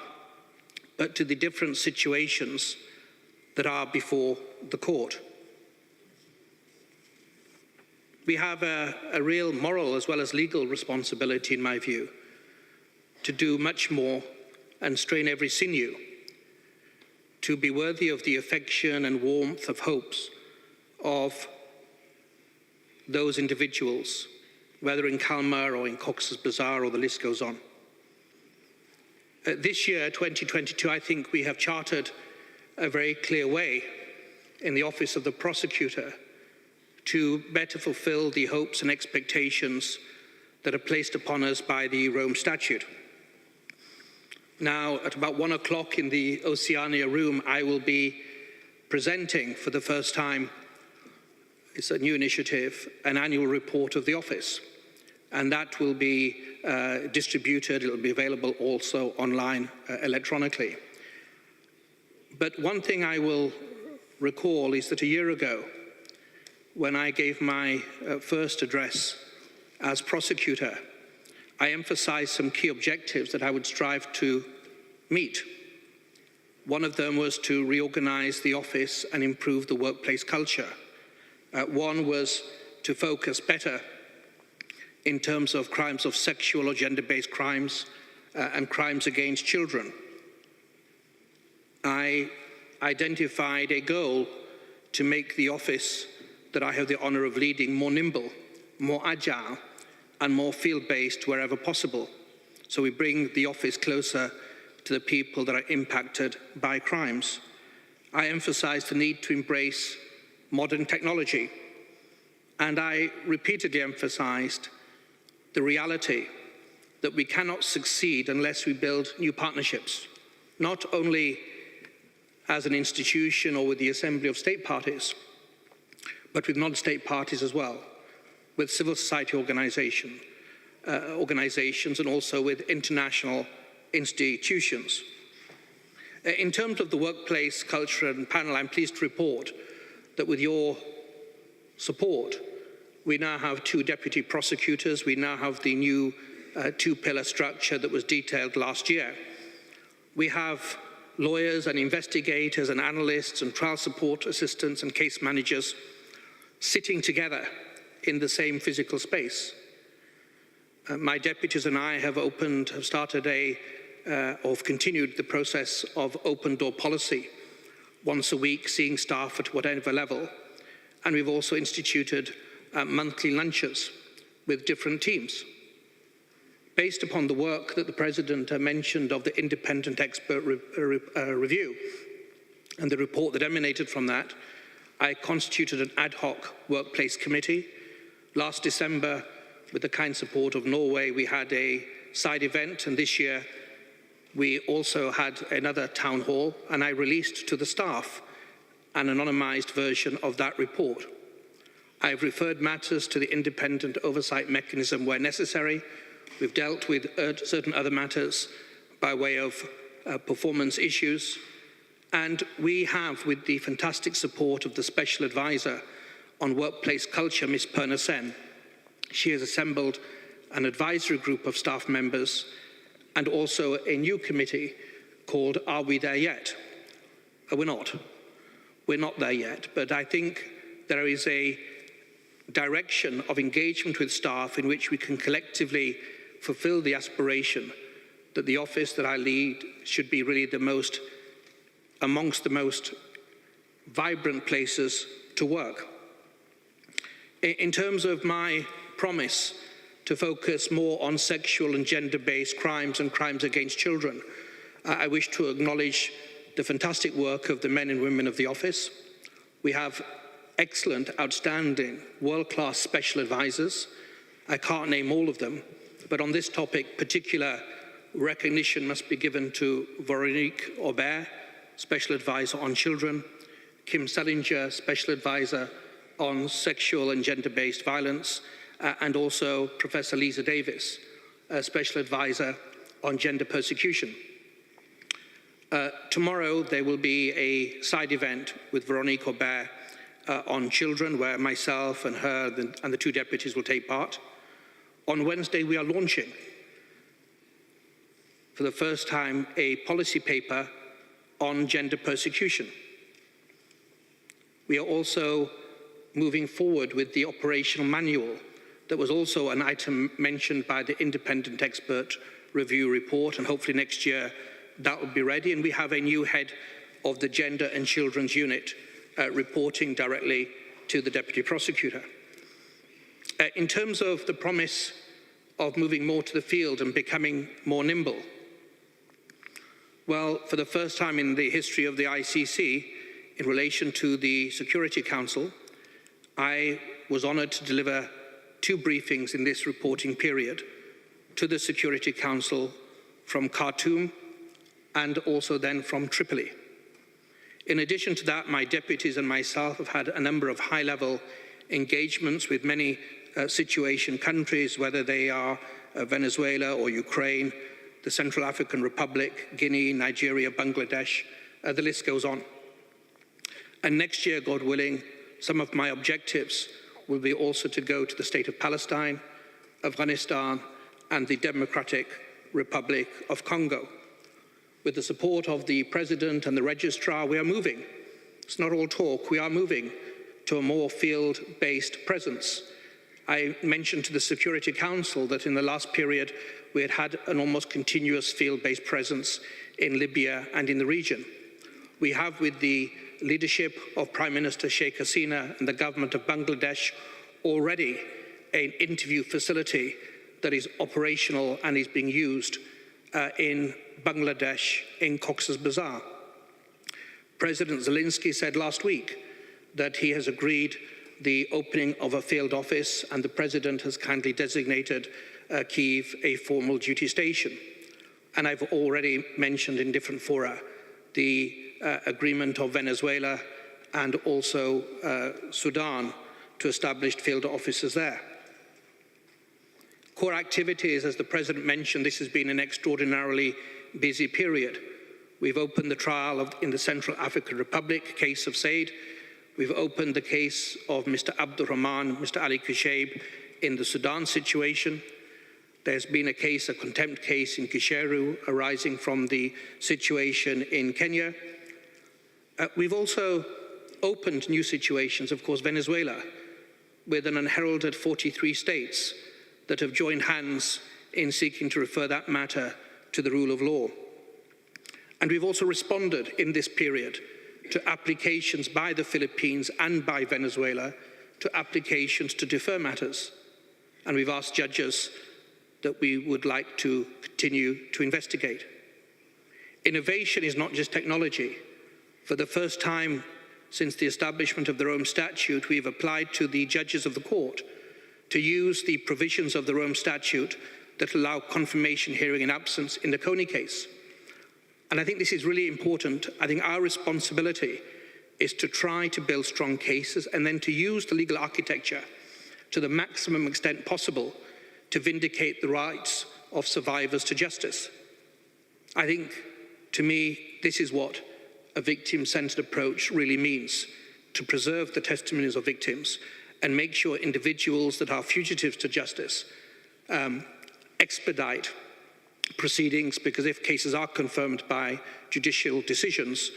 but to the different situations that are before the court. We have a real moral as well as legal responsibility, in my view, to do much more and strain every sinew to be worthy of the affection and warmth of hopes of those individuals, whether in Kalma or in Cox's Bazar, or the list goes on. This year, 2022, I think we have charted a very clear way in the Office of the Prosecutor to better fulfill the hopes and expectations that are placed upon us by the Rome Statute. Now, at about 1 o'clock in the Oceania room, I will be presenting for the first time, it's a new initiative, an annual report of the office. And that will be distributed, it'll be available also online electronically. But one thing I will recall is that a year ago, when I gave my first address as prosecutor, I emphasized some key objectives that I would strive to meet. One of them was to reorganize the office and improve the workplace culture. One was to focus better in terms of crimes of sexual or gender-based crimes and crimes against children. I identified a goal to make the office that I have the honor of leading more nimble, more agile, and more field-based wherever possible. So we bring the office closer to the people that are impacted by crimes. I emphasized the need to embrace modern technology, and I repeatedly emphasized the reality that we cannot succeed unless we build new partnerships, not only as an institution or with the Assembly of State Parties, but with non-state parties as well, with civil society organizations and also with international institutions. In terms of the workplace culture and panel, I'm pleased to report that with your support, we now have 2 deputy prosecutors. We now have the new 2-pillar structure that was detailed last year. We have lawyers and investigators and analysts and trial support assistants and case managers sitting together in the same physical space. My deputies and I have continued the process of open door policy, once a week, seeing staff at whatever level. And we've also instituted monthly lunches with different teams. Based upon the work that the President mentioned of the independent expert review and the report that emanated from that, I constituted an ad hoc workplace committee. Last December, with the kind support of Norway, we had a side event, and this year we also had another town hall, and I released to the staff an anonymised version of that report. I've referred matters to the independent oversight mechanism where necessary. We've dealt with certain other matters by way of performance issues. And we have, with the fantastic support of the Special Advisor on Workplace Culture, Ms. Perna Sen, she has assembled an advisory group of staff members and also a new committee called Are We There Yet? We're not. We're not there yet, but I think there is a direction of engagement with staff in which we can collectively fulfill the aspiration that the office that I lead should be really amongst the most vibrant places to work. In terms of my promise to focus more on sexual and gender-based crimes and crimes against children, I wish to acknowledge the fantastic work of the men and women of the office. We have excellent, outstanding, world-class special advisors. I can't name all of them, but on this topic, particular recognition must be given to Veronique Aubert, Special Advisor on Children, Kim Salinger, Special Advisor on Sexual and Gender-Based Violence, and also Professor Lisa Davis, Special Advisor on Gender Persecution. Tomorrow there will be a side event with Veronique Aubert on children, where myself and her and the two deputies will take part. On Wednesday we are launching, for the first time, a policy paper on gender persecution. We are also moving forward with the operational manual that was also an item mentioned by the independent expert review report, and hopefully next year that will be ready. And we have a new head of the Gender and Children's Unit reporting directly to the Deputy Prosecutor. In terms of the promise of moving more to the field and becoming more nimble, well, for the first time in the history of the ICC, in relation to the Security Council, I was honoured to deliver 2 briefings in this reporting period to the Security Council from Khartoum and also then from Tripoli. In addition to that, my deputies and myself have had a number of high-level engagements with many situation countries, whether they are Venezuela or Ukraine, the Central African Republic, Guinea, Nigeria, Bangladesh, the list goes on. And next year, God willing, some of my objectives will be also to go to the state of Palestine, Afghanistan, and the Democratic Republic of Congo. With the support of the President and the Registrar, we are moving. It's not all talk, we are moving to a more field-based presence. I mentioned to the Security Council that in the last period we had an almost continuous field-based presence in Libya and in the region. We have, with the leadership of Prime Minister Sheikh Hasina and the government of Bangladesh, already an interview facility that is operational and is being used in Bangladesh, in Cox's Bazar. President Zelensky said last week that he has agreed the opening of a field office, and the President has kindly designated Kyiv a formal duty station. And I've already mentioned in different fora the agreement of Venezuela and also Sudan to establish field offices there. Core activities, as the President mentioned, this has been an extraordinarily busy period. We've opened the trial in the Central African Republic, case of Said. We've opened the case of Mr. Abdurrahman, Mr. Ali Kushaib in the Sudan situation. There's been a case, a contempt case in Gisheru arising from the situation in Kenya. We've also opened new situations, of course, Venezuela, with an unheralded 43 states that have joined hands in seeking to refer that matter to the rule of law. And we've also responded in this period to applications by the Philippines and by Venezuela to applications to defer matters. And we've asked judges that we would like to continue to investigate. Innovation is not just technology. For the first time since the establishment of the Rome Statute, we've applied to the judges of the court to use the provisions of the Rome Statute that allow confirmation hearing in absence in the Coney case. And I think this is really important. I think our responsibility is to try to build strong cases and then to use the legal architecture to the maximum extent possible to vindicate the rights of survivors to justice. I think, to me, this is what a victim-centered approach really means, to preserve the testimonies of victims and make sure individuals that are fugitives to justice expedite proceedings, because if cases are confirmed by judicial decisions,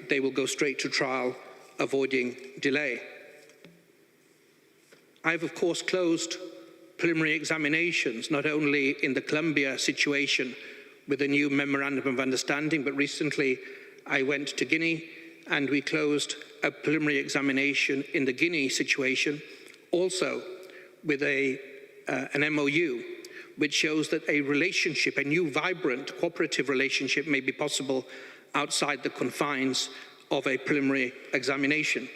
they will go straight to trial, avoiding delay. I've, of course, closed preliminary examinations, not only in the Colombia situation with a new memorandum of understanding, but recently I went to Guinea and we closed a preliminary examination in the Guinea situation, also with an MOU, which shows that a relationship, a new vibrant cooperative relationship may be possible outside the confines of a preliminary examination.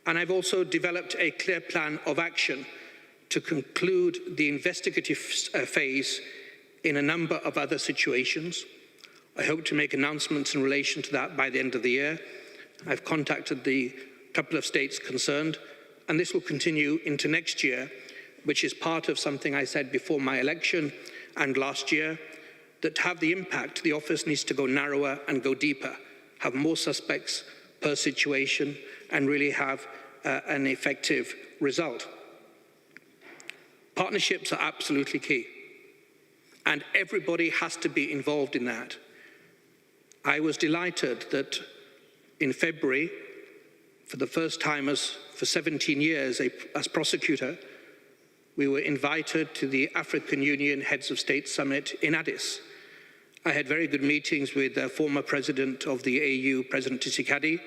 And I've also developed a clear plan of action to conclude the investigative phase in a number of other situations. I hope to make announcements in relation to that by the end of the year. I've contacted the couple of states concerned, and this will continue into next year, which is part of something I said before my election and last year, that to have the impact, the office needs to go narrower and go deeper, have more suspects per situation, and really have an effective result. Partnerships are absolutely key, and everybody has to be involved in that. I was delighted that in February, for the first time for 17 years as prosecutor, we were invited to the African Union Heads of State Summit in Addis. I had very good meetings with the former president of the AU, President Tshisekedi,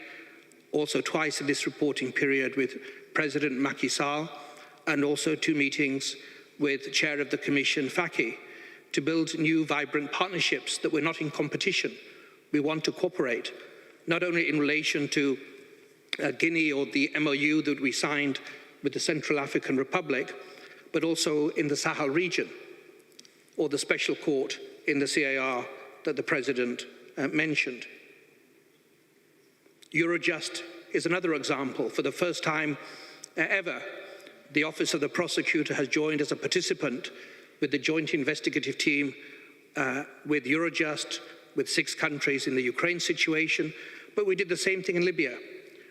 also twice in this reporting period with President Macky Sall, and also 2 meetings with the chair of the Commission, Faki, to build new vibrant partnerships that we're not in competition. We want to cooperate, not only in relation to Guinea or the MOU that we signed with the Central African Republic, but also in the Sahel region, or the special court in the CAR that the President mentioned. Eurojust is another example. For the first time ever, the Office of the Prosecutor has joined as a participant with the joint investigative team with Eurojust, with 6 countries in the Ukraine situation, but we did the same thing in Libya,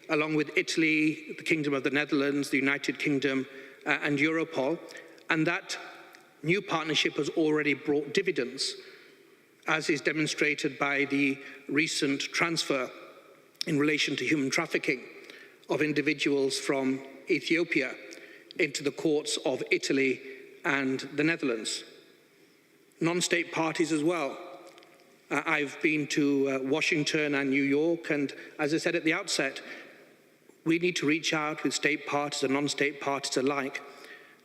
along with Italy, the Kingdom of the Netherlands, the United Kingdom, and Europol, and that new partnership has already brought dividends, as is demonstrated by the recent transfer in relation to human trafficking of individuals from Ethiopia into the courts of Italy and the Netherlands. Non-state parties as well. I've been to Washington and New York, and as I said at the outset, we need to reach out with state parties and non-state parties alike.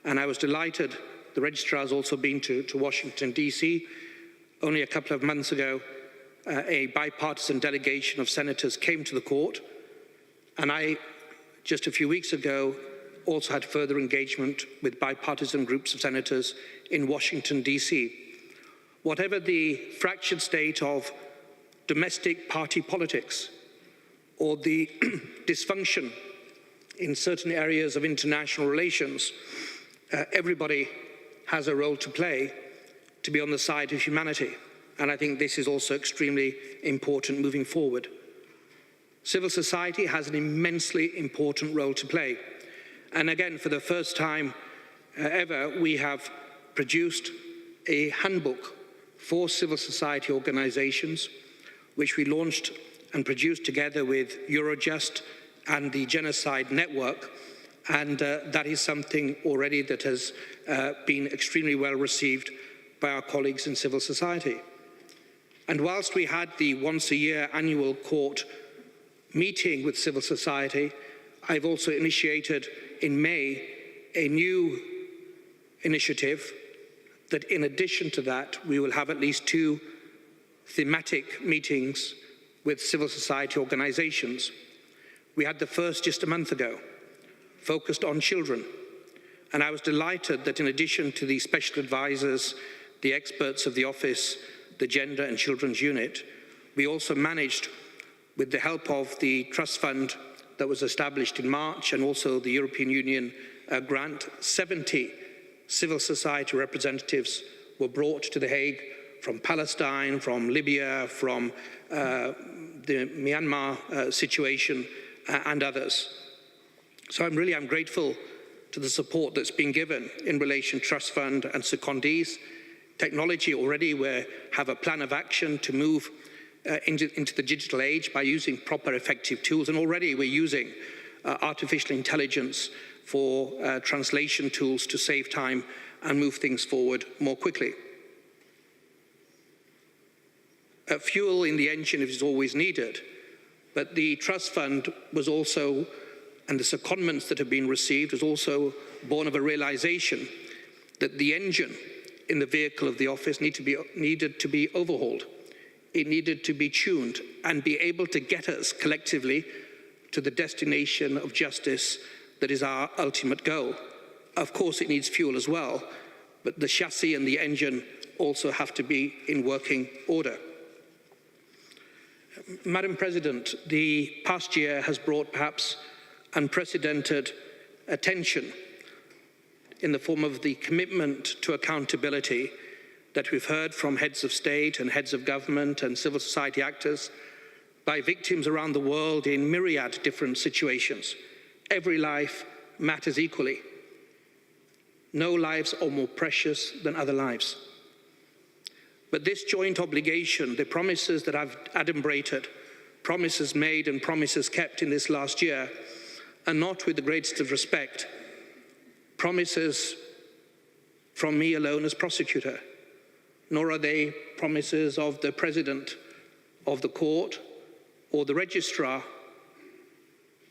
And I was delighted the registrar has also been to Washington, D.C. Only a couple of months ago, a bipartisan delegation of senators came to the court, and I, just a few weeks ago, also had further engagement with bipartisan groups of senators in Washington, D.C. Whatever the fractured state of domestic party politics or the dysfunction in certain areas of international relations, everybody has a role to play to be on the side of humanity. And I think this is also extremely important moving forward. Civil society has an immensely important role to play. And again, for the first time ever, we have produced a handbook for civil society organizations, which we launched and produced together with Eurojust and the Genocide Network. And that is something already that has been extremely well received by our colleagues in civil society. And whilst we had the once-a-year annual court meeting with civil society, I've also initiated in May a new initiative that in addition to that, we will have at least 2 thematic meetings with civil society organizations. We had the first just a month ago, focused on children. And I was delighted that in addition to the special advisors, the experts of the office, the Gender and Children's Unit, we also managed, with the help of the trust fund that was established in March and also the European Union grant, 70 civil society representatives were brought to The Hague from Palestine, from Libya, from the Myanmar situation and others. So I'm grateful to the support that's been given in relation to trust fund and secondees. Technology already, we have a plan of action to move into the digital age by using proper effective tools, and already we're using artificial intelligence for translation tools to save time and move things forward more quickly. Fuel in the engine is always needed, but the trust fund was also, and the secondments that have been received, was also born of a realization that the engine in the vehicle of the office needed to be overhauled. It needed to be tuned and be able to get us collectively to the destination of justice that is our ultimate goal. Of course, it needs fuel as well, but the chassis and the engine also have to be in working order. Madam President, the past year has brought perhaps unprecedented attention in the form of the commitment to accountability that we've heard from heads of state and heads of government and civil society actors by victims around the world in myriad different situations. Every life matters equally. No lives are more precious than other lives. But this joint obligation, the promises that I've adumbrated, promises made and promises kept in this last year, are not, with the greatest of respect, promises from me alone as prosecutor, nor are they promises of the president of the court or the registrar.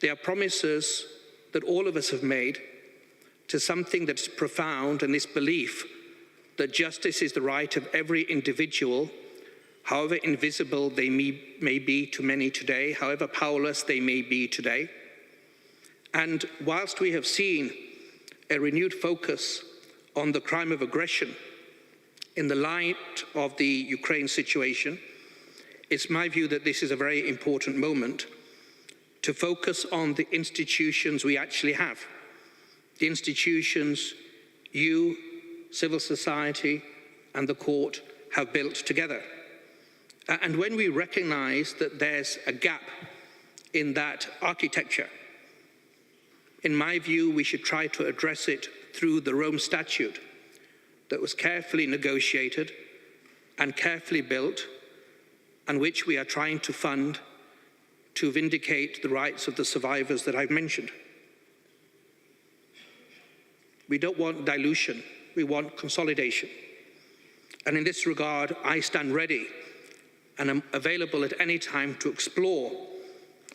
They are promises that all of us have made to something that's profound, and this belief that justice is the right of every individual, however invisible they may be to many today, however powerless they may be today. And whilst we have seen a renewed focus on the crime of aggression in the light of the Ukraine situation, it's my view that this is a very important moment to focus on the institutions we actually have, the institutions you, civil society, and the court have built together. And when we recognize that there's a gap in that architecture, in my view, we should try to address it through the Rome Statute that was carefully negotiated and carefully built, and which we are trying to fund to vindicate the rights of the survivors that I've mentioned. We don't want dilution, we want consolidation. And in this regard, I stand ready and am available at any time to explore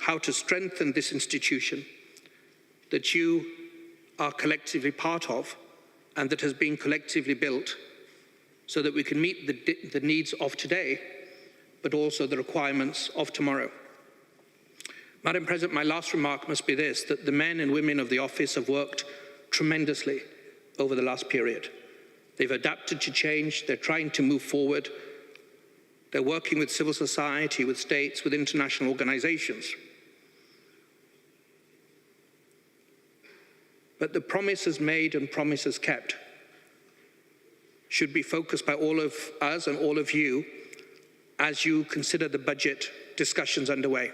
how to strengthen this institution that you are collectively part of and that has been collectively built, so that we can meet the needs of today, but also the requirements of tomorrow. Madam President, my last remark must be this, that the men and women of the office have worked tremendously over the last period. They've adapted to change, they're trying to move forward, they're working with civil society, with states, with international organizations. But the promises made and promises kept should be focused by all of us and all of you as you consider the budget discussions underway.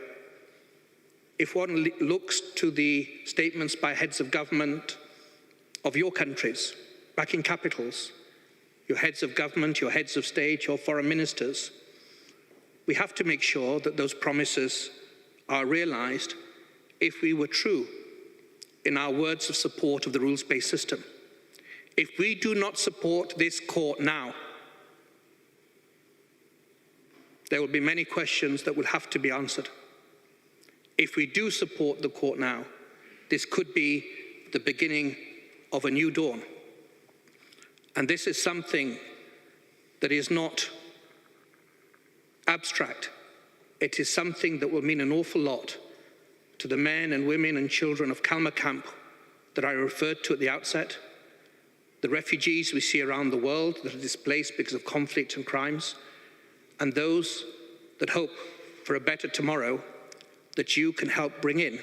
If one looks to the statements by heads of government of your countries, back in capitals, your heads of government, your heads of state, your foreign ministers, we have to make sure that those promises are realized if we were true in our words of support of the rules-based system. If we do not support this court now, there will be many questions that will have to be answered. If we do support the court now, this could be the beginning of a new dawn. And this is something that is not abstract. It is something that will mean an awful lot to the men and women and children of Kalma Camp that I referred to at the outset, the refugees we see around the world that are displaced because of conflict and crimes, and those that hope for a better tomorrow that you can help bring in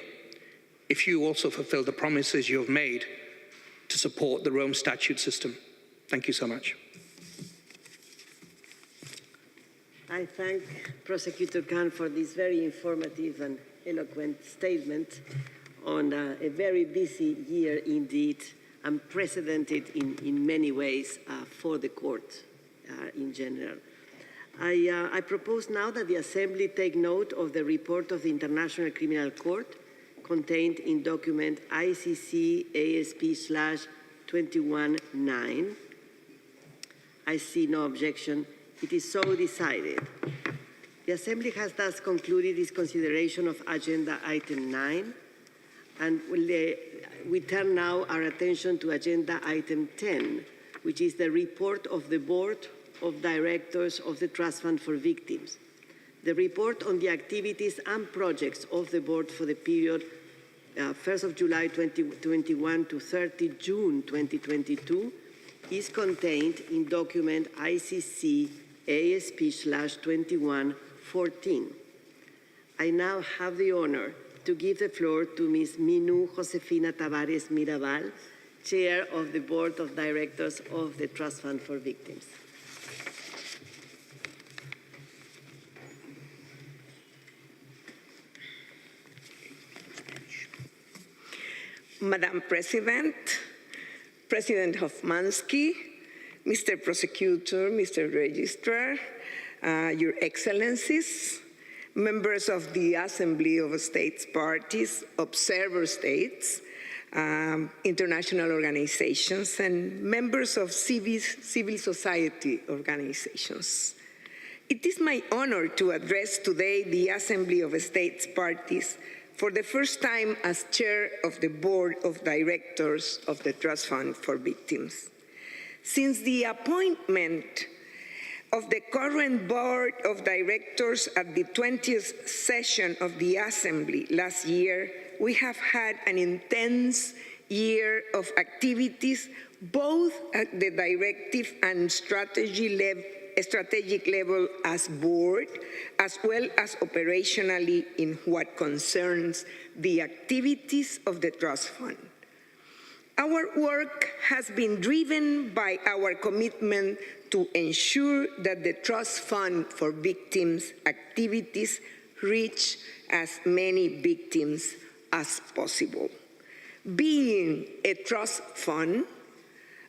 if you also fulfill the promises you have made to support the Rome Statute system. Thank you so much. I thank Prosecutor Khan for this very informative and eloquent statement on a very busy year indeed, unprecedented in many ways for the court in general. I propose now that the Assembly take note of the report of the International Criminal Court contained in document ICC ASP21-9. I see no objection. It is so decided. The Assembly has thus concluded its consideration of Agenda Item 9, and we turn now our attention to Agenda Item 10, which is the report of the Board of Directors of the Trust Fund for Victims. The report on the activities and projects of the Board for the period 1st of July 2021 to 30 June 2022 is contained in document ICC ASP/21-14. I now have the honor to give the floor to Ms. Minu Josefina Tavares Mirabal, Chair of the Board of Directors of the Trust Fund for Victims. Madam President, President Hofmansky, Mr. Prosecutor, Mr. Registrar, Your Excellencies, members of the Assembly of States Parties, observer states, international organizations, and members of civil society organizations. It is my honor to address today the Assembly of States Parties for the first time as Chair of the Board of Directors of the Trust Fund for Victims. Since the appointment of the current Board of Directors at the 20th session of the Assembly last year, we have had an intense year of activities both at the directive and strategic level as board, as well as operationally in what concerns the activities of the Trust Fund. Our work has been driven by our commitment to ensure that the Trust Fund for Victims activities reach as many victims as possible. Being a trust fund,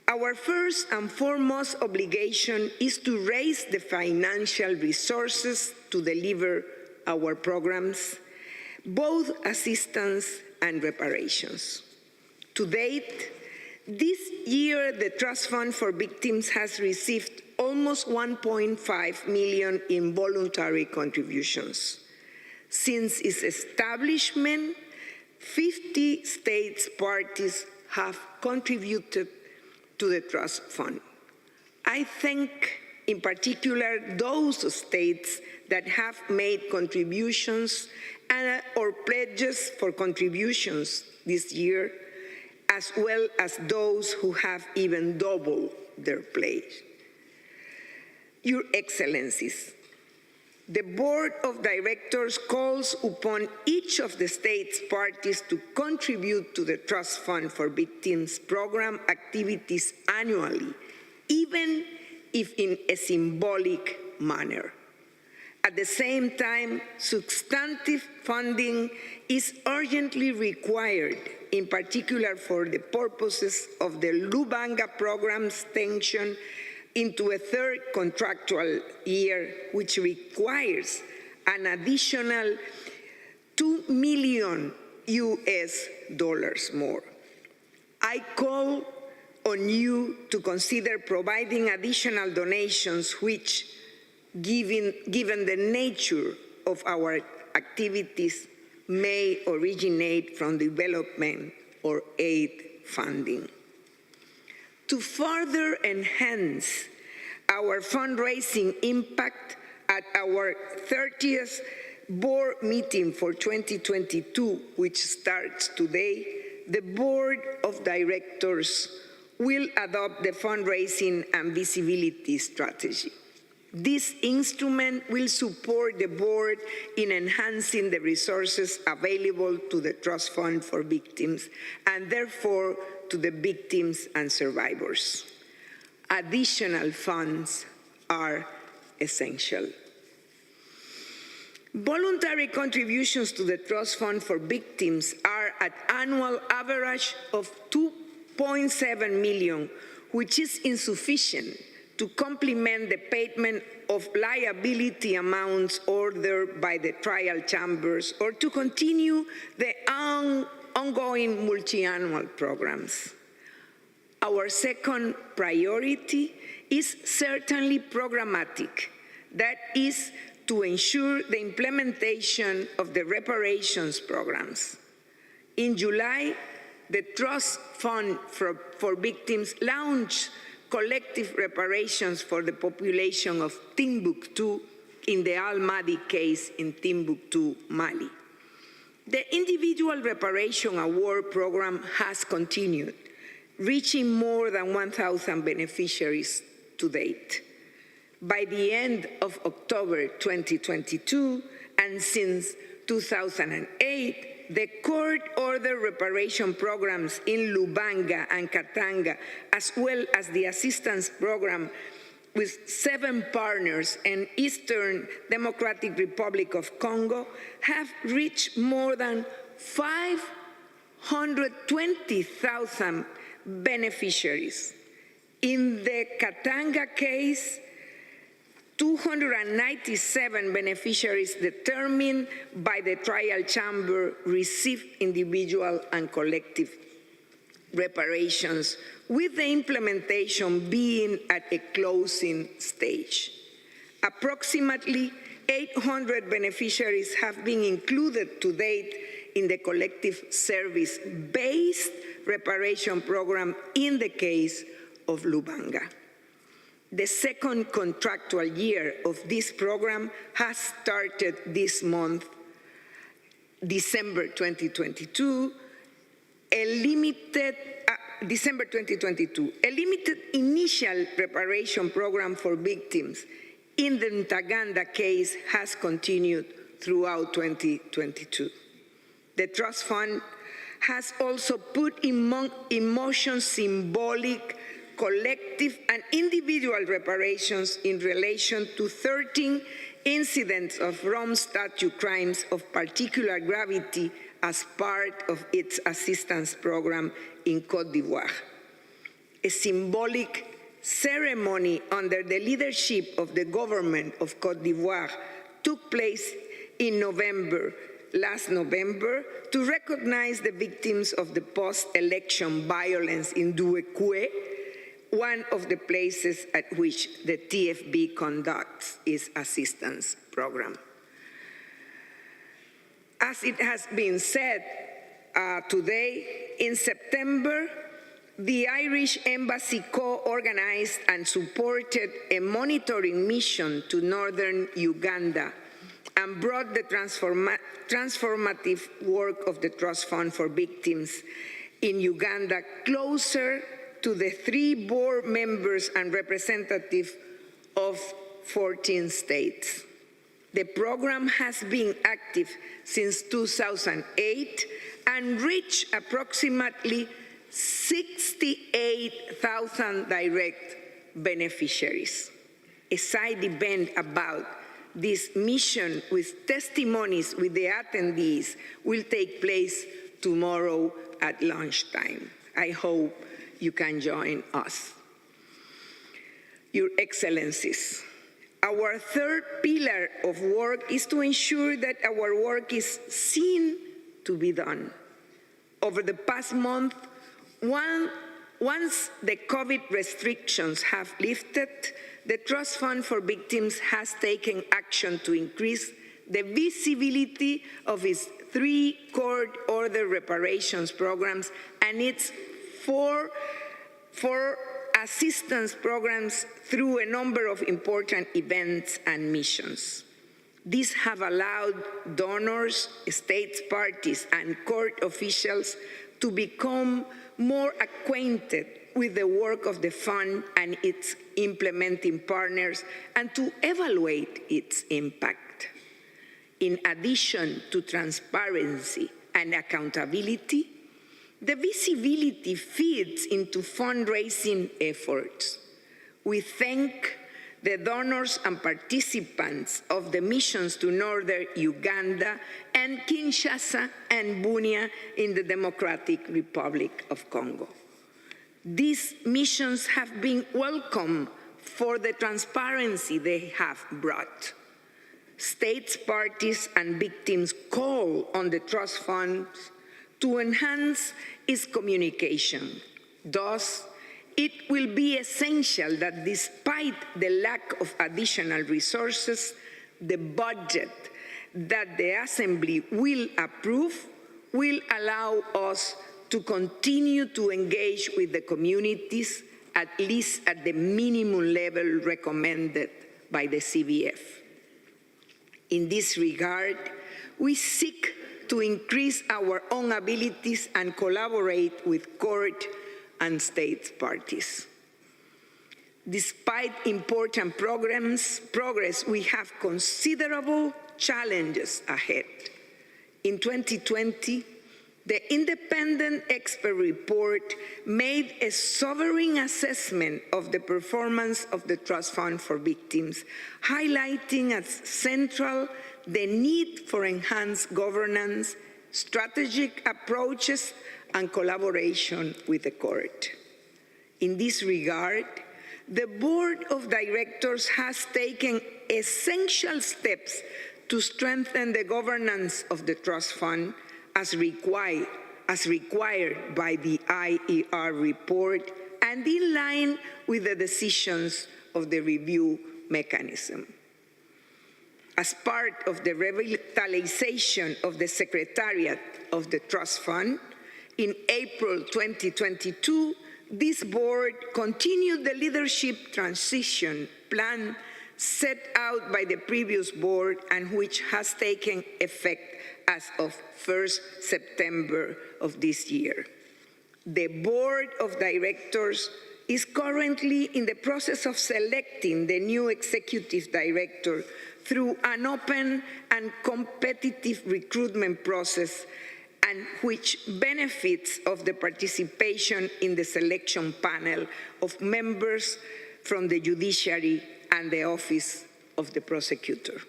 our first and foremost obligation is to raise the financial resources to deliver our programs, both assistance and reparations. To date, this year, the Trust Fund for Victims has received almost 1.5 million in voluntary contributions. Since its establishment, 50 states parties have contributed to the Trust Fund. I thank in particular those states that have made contributions or pledges for contributions this year, as well as those who have even doubled their pledge. Your Excellencies, the Board of Directors calls upon each of the states parties to contribute to the Trust Fund for Victims program activities annually, even if in a symbolic manner. At the same time, substantive funding is urgently required, in particular for the purposes of the Lubanga program extension into a third contractual year, which requires an additional $2 million more. I call on you to consider providing additional donations which, given the nature of our activities, may originate from development or aid funding. To further enhance our fundraising impact, at our 30th board meeting for 2022, which starts today, the Board of Directors will adopt the fundraising and visibility strategy. This instrument will support the board in enhancing the resources available to the Trust Fund for Victims and therefore to the victims and survivors. Additional funds are essential. Voluntary contributions to the Trust Fund for Victims are at annual average of 2.7 million, which is insufficient to complement the payment of liability amounts ordered by the trial chambers or to continue the ongoing multi-annual programs. Our second priority is certainly programmatic, that is, to ensure the implementation of the reparations programs. In July, the Trust Fund for Victims launched collective reparations for the population of Timbuktu in the Al-Mahdi case in Timbuktu, Mali. The individual reparation award program has continued, reaching more than 1,000 beneficiaries to date. By the end of October 2022, and since 2008, the court-ordered reparation programs in Lubanga and Katanga, as well as the assistance program with 7 partners in Eastern Democratic Republic of Congo, have reached more than 520,000 beneficiaries. In the Katanga case, 297 beneficiaries determined by the trial chamber received individual and collective reparations, with the implementation being at a closing stage. Approximately 800 beneficiaries have been included to date in the collective service-based reparation program in the case of Lubanga. The second contractual year of this program has started this month, December 2022. A limited initial reparation program for victims in the Ntaganda case has continued throughout 2022. The Trust Fund has also put in motion symbolic, collective and individual reparations in relation to 13 incidents of Rome Statute crimes of particular gravity as part of its assistance program in Côte d'Ivoire. A symbolic ceremony under the leadership of the government of Côte d'Ivoire took place in last November, to recognize the victims of the post-election violence in Douekoué, one of the places at which the TFB conducts its assistance program. As it has been said today, in September, the Irish Embassy co-organized and supported a monitoring mission to northern Uganda and brought the transformative work of the Trust Fund for Victims in Uganda closer to the 3 board members and representatives of 14 states. The program has been active since 2008 and reached approximately 68,000 direct beneficiaries. A side event about this mission with testimonies with the attendees will take place tomorrow at lunchtime. I hope you can join us. Your Excellencies, our third pillar of work is to ensure that our work is seen to be done. Over the past month, once the COVID restrictions have lifted, the Trust Fund for Victims has taken action to increase the visibility of its 3 court-ordered reparations programs and its 4 assistance programs through a number of important events and missions. These have allowed donors, states parties, and court officials to become more acquainted with the work of the fund and its implementing partners and to evaluate its impact. In addition to transparency and accountability, the visibility feeds into fundraising efforts. We thank the donors and participants of the missions to northern Uganda and Kinshasa and Bunia in the Democratic Republic of Congo. These missions have been welcome for the transparency they have brought. States, parties, and victims call on the trust funds to enhance its communication. Thus, it will be essential that despite the lack of additional resources, the budget that the Assembly will approve will allow us to continue to engage with the communities, at least at the minimum level recommended by the CBF. In this regard, we seek to increase our own abilities and collaborate with court and state parties. Despite important progress, we have considerable challenges ahead. In 2020, the independent expert report made a sobering assessment of the performance of the Trust Fund for Victims, highlighting as central the need for enhanced governance, strategic approaches, and collaboration with the court. In this regard, the Board of Directors has taken essential steps to strengthen the governance of the Trust Fund as required by the IER report and in line with the decisions of the review mechanism. As part of the revitalization of the Secretariat of the Trust Fund, in April 2022, this board continued the leadership transition plan set out by the previous board and which has taken effect as of 1st September of this year. The Board of Directors is currently in the process of selecting the new executive director through an open and competitive recruitment process, and which benefits of the participation in the selection panel of members from the judiciary and the Office of the Prosecutor.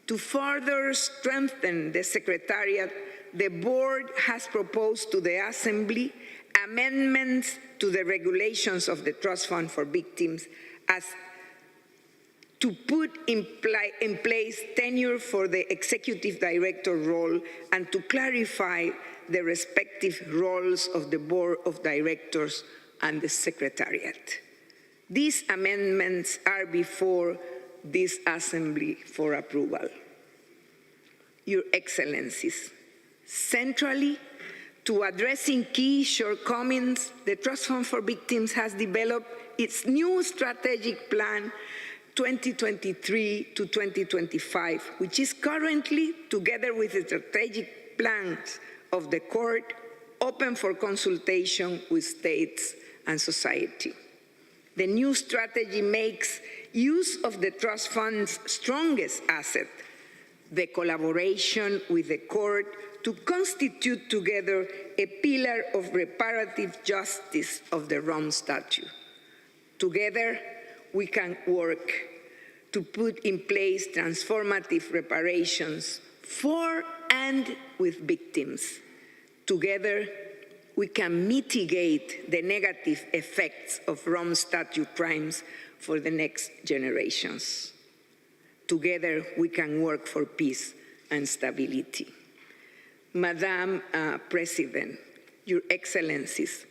To further strengthen the Secretariat, the Board has proposed to the Assembly amendments to the regulations of the Trust Fund for Victims as to put in place tenure for the executive director role and to clarify the respective roles of the Board of Directors and the Secretariat. These amendments are before this Assembly for approval. Your Excellencies, centrally to addressing key shortcomings, the Trust Fund for Victims has developed its new strategic plan 2023 to 2025, which is currently, together with the strategic plans of the court, open for consultation with states and society. The new strategy makes use of the Trust Fund's strongest asset, the collaboration with the court, to constitute together a pillar of reparative justice of the Rome Statute. Together, we can work to put in place transformative reparations for and with victims. Together, we can mitigate the negative effects of Rome Statute crimes for the next generations. Together, we can work for peace and stability. Madam President, Your Excellencies,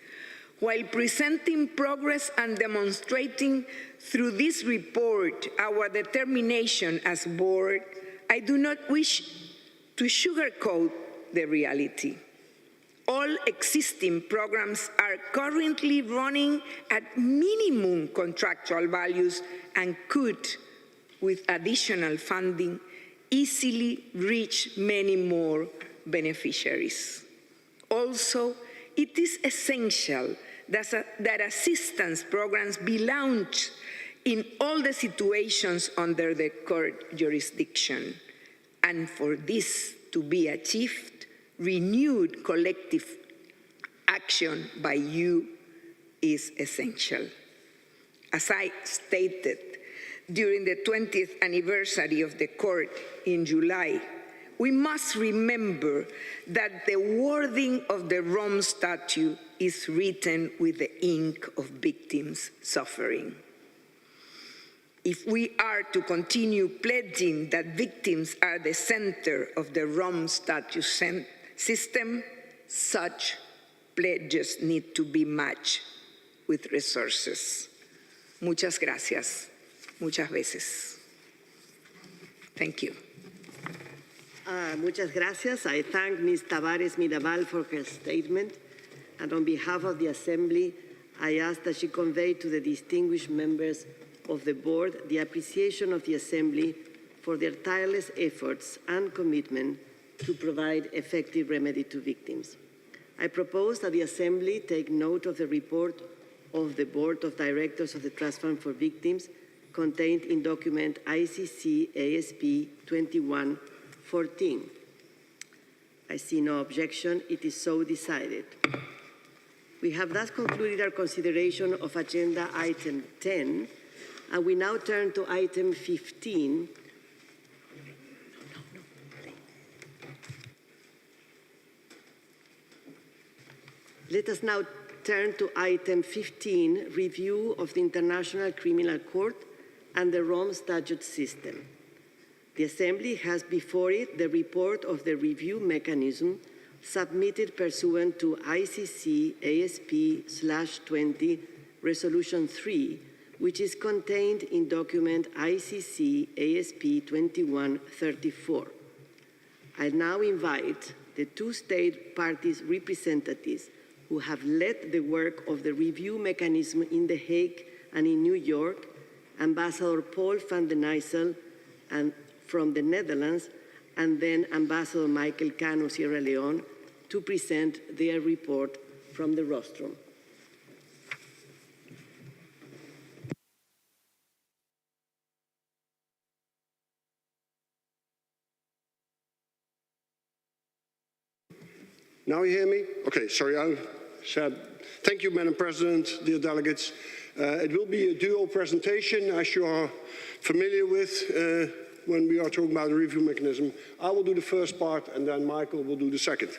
while presenting progress and demonstrating through this report our determination as board, I do not wish to sugarcoat the reality. All existing programs are currently running at minimum contractual values and could, with additional funding, easily reach many more beneficiaries. Also, it is essential that assistance programs be launched in all the situations under the court jurisdiction. And for this to be achieved, renewed collective action by you is essential. As I stated, during the 20th anniversary of the court in July, we must remember that the wording of the Rome Statute is written with the ink of victims' suffering. If we are to continue pledging that victims are the center of the Rome Statute system, such pledges need to be matched with resources. Muchas gracias, muchas veces. Thank you. Muchas gracias. I thank Ms. Tavares Mirabal for her statement. And on behalf of the Assembly, I ask that she convey to the distinguished members of the Board the appreciation of the Assembly for their tireless efforts and commitment to provide effective remedy to victims. I propose that the Assembly take note of the report of the Board of Directors of the Trust Fund for Victims contained in document ICC ASP 21-14. I see no objection. It is so decided. We have thus concluded our consideration of agenda item 10, and we now turn to item 15. Let us now turn to item 15, review of the International Criminal Court and the Rome Statute system. The Assembly has before it the report of the review mechanism submitted pursuant to ICC ASP/20 Resolution 3, which is contained in document ICC ASP 2134. I now invite the two state parties' representatives who have led the work of the review mechanism in The Hague and in New York, Ambassador Paul van den Uijssel from the Netherlands, and then Ambassador Michael Cano, Sierra Leone, to present their report from the rostrum. Now you hear me? Okay, sorry, I said, thank you, Madam President, dear delegates. It will be a dual presentation, as you are familiar with when we are talking about the review mechanism. I will do the first part, and then Michael will do the second.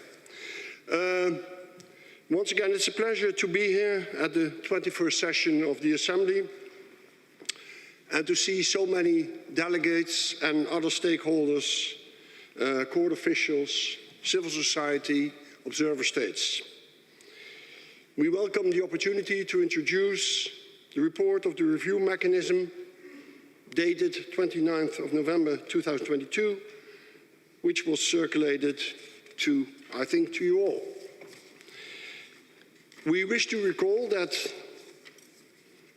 Once again, it's a pleasure to be here at the 21st session of the Assembly and to see so many delegates and other stakeholders, court officials, civil society, observer states. We welcome the opportunity to introduce the report of the review mechanism dated 29th of November 2022, which was circulated to, I think, to you all. We wish to recall that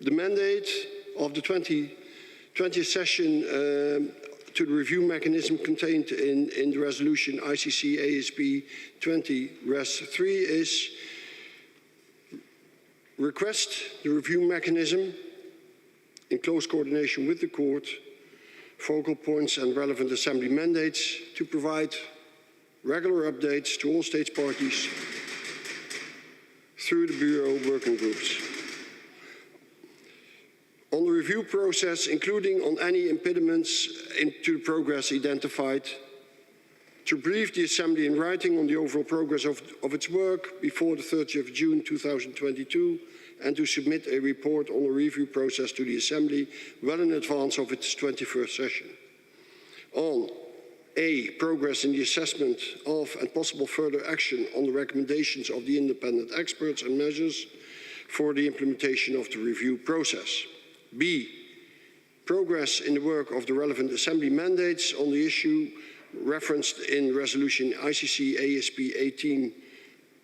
the mandate of the 20th session to the review mechanism contained in the resolution ICC ASP 20 Res 3 is request the review mechanism in close coordination with the court, focal points and relevant Assembly mandates to provide regular updates to all states parties through the Bureau working groups on the review process, including on any impediments to the progress identified, to brief the Assembly in writing on the overall progress of its work before the 30th of June 2022, and to submit a report on the review process to the Assembly well in advance of its 21st session. On A, progress in the assessment of and possible further action on the recommendations of the independent experts and measures for the implementation of the review process. B, progress in the work of the relevant Assembly mandates on the issue referenced in resolution ICC ASP 18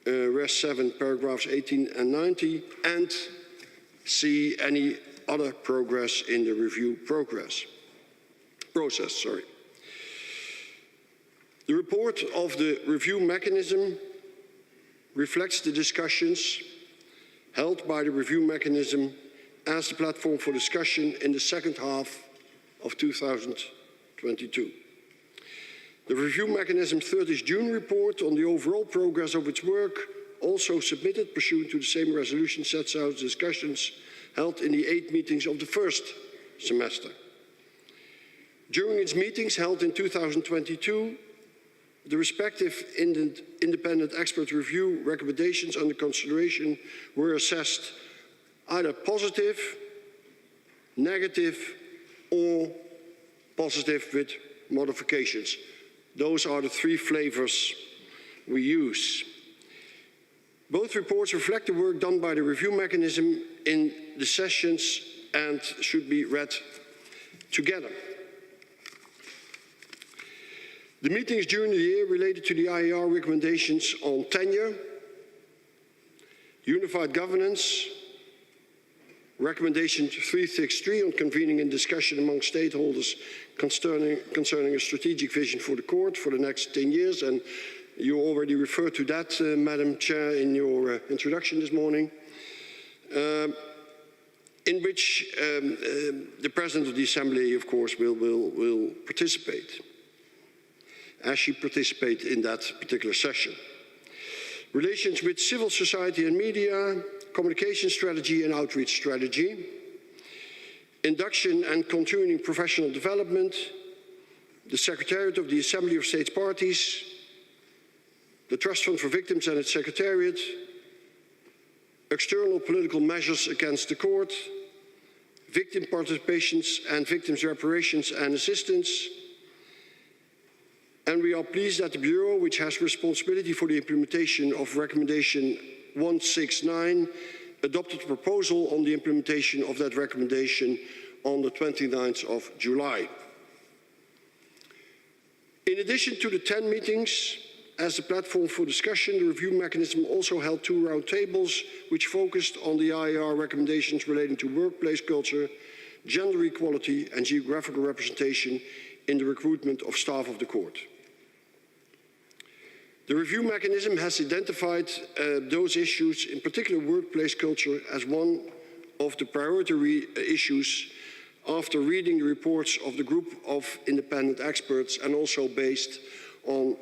Res 7 paragraphs 18 and 90, and C, any other progress in the review process. The report of the review mechanism reflects the discussions held by the review mechanism as the platform for discussion in the second half of 2022. The review mechanism's 30th June report on the overall progress of its work, also submitted pursuant to the same resolution, sets out discussions held in the 8 meetings of the first semester. During its meetings held in 2022, the respective independent expert review recommendations under consideration were assessed either positive, negative, or positive with modifications. Those are the 3 flavors we use. Both reports reflect the work done by the review mechanism in the sessions and should be read together. The meetings during the year related to the IER recommendations on tenure, unified governance, recommendation 363 on convening and discussion among stakeholders concerning a strategic vision for the court for the next 10 years. And you already referred to that, Madam Chair, in your introduction this morning, in which the President of the Assembly, of course, will participate, as she participated in that particular session. Relations with civil society and media, communication strategy and outreach strategy, induction and continuing professional development, the Secretariat of the Assembly of States Parties, the Trust Fund for Victims and its Secretariat, external political measures against the court, victim participations and victims' reparations and assistance. And we are pleased that the Bureau, which has responsibility for the implementation of Recommendation 169, adopted a proposal on the implementation of that recommendation on the 29th of July. In addition to the 10 meetings, as a platform for discussion, the review mechanism also held 2 roundtables which focused on the IER recommendations relating to workplace culture, gender equality and geographical representation in the recruitment of staff of the court. The review mechanism has identified those issues, in particular workplace culture, as one of the priority issues after reading the reports of the group of independent experts and also based on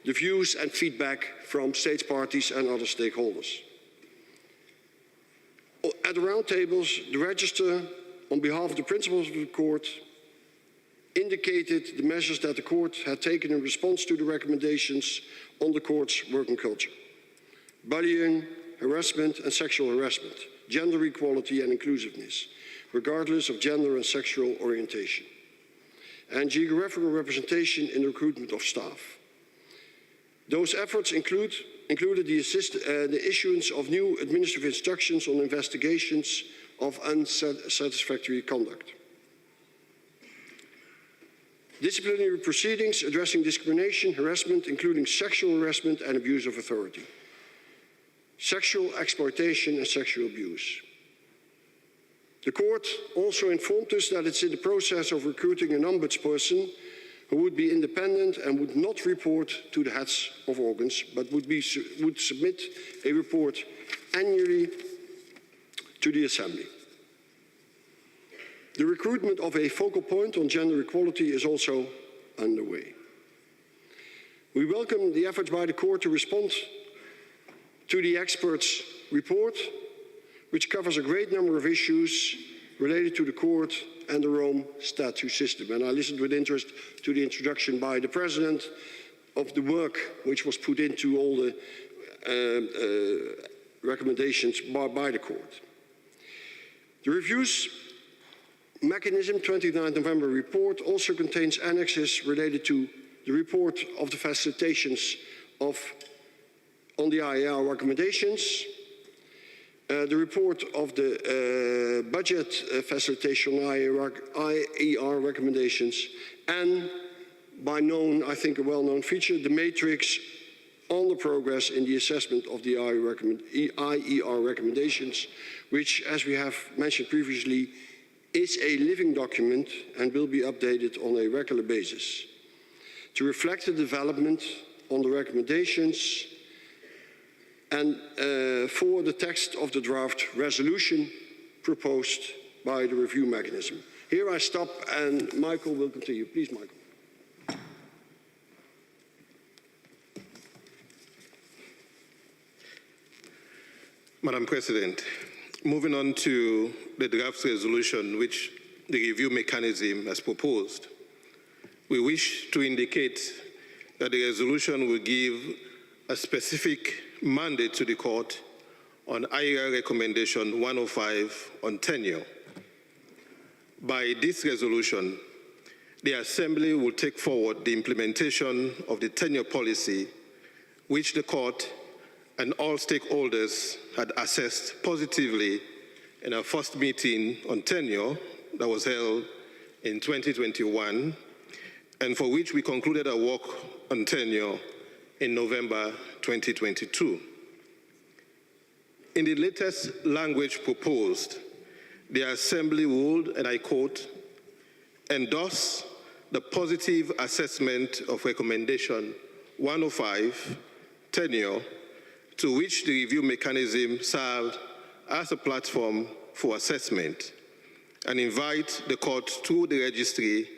the views and feedback from states parties and other stakeholders. At the roundtables, the Register, on behalf of the principals of the court, indicated the measures that the court had taken in response to the recommendations on the court's working culture: bullying, harassment and sexual harassment, gender equality and inclusiveness, regardless of gender and sexual orientation, and geographical representation in the recruitment of staff. Those efforts included the issuance of new administrative instructions on investigations of unsatisfactory conduct, disciplinary proceedings addressing discrimination, harassment, including sexual harassment and abuse of authority, sexual exploitation and sexual abuse. The court also informed us that it's in the process of recruiting an ombudsperson who would be independent and would not report to the heads of organs, but would submit a report annually to the Assembly. The recruitment of a focal point on gender equality is also underway. We welcome the efforts by the court to respond to the experts' report, which covers a great number of issues related to the court and the Rome statute system. And I listened with interest to the introduction by the President of the work which was put into all the recommendations by the court. The reviews mechanism 29 November report also contains annexes related to the report of the facilitations on the IER recommendations, the report of the budget facilitation IER recommendations, and by known, I think a well-known feature, the matrix on the progress in the assessment of the IER recommendations, which, as we have mentioned previously, is a living document and will be updated on a regular basis to reflect the development on the recommendations and for the text of the draft resolution proposed by the review mechanism. Here I stop and Michael will continue. Please, Michael. Madam President, moving on to the draft resolution which the review mechanism has proposed, we wish to indicate that the resolution will give a specific mandate to the court on IR recommendation 105 on tenure. By this resolution, the Assembly will take forward the implementation of the tenure policy which the court and all stakeholders had assessed positively in our first meeting on tenure that was held in 2021, and for which we concluded our work on tenure in November 2022. In the latest language proposed, the Assembly would, and I quote, endorse the positive assessment of recommendation 105, tenure, to which the review mechanism served as a platform for assessment, and invite the court through the registry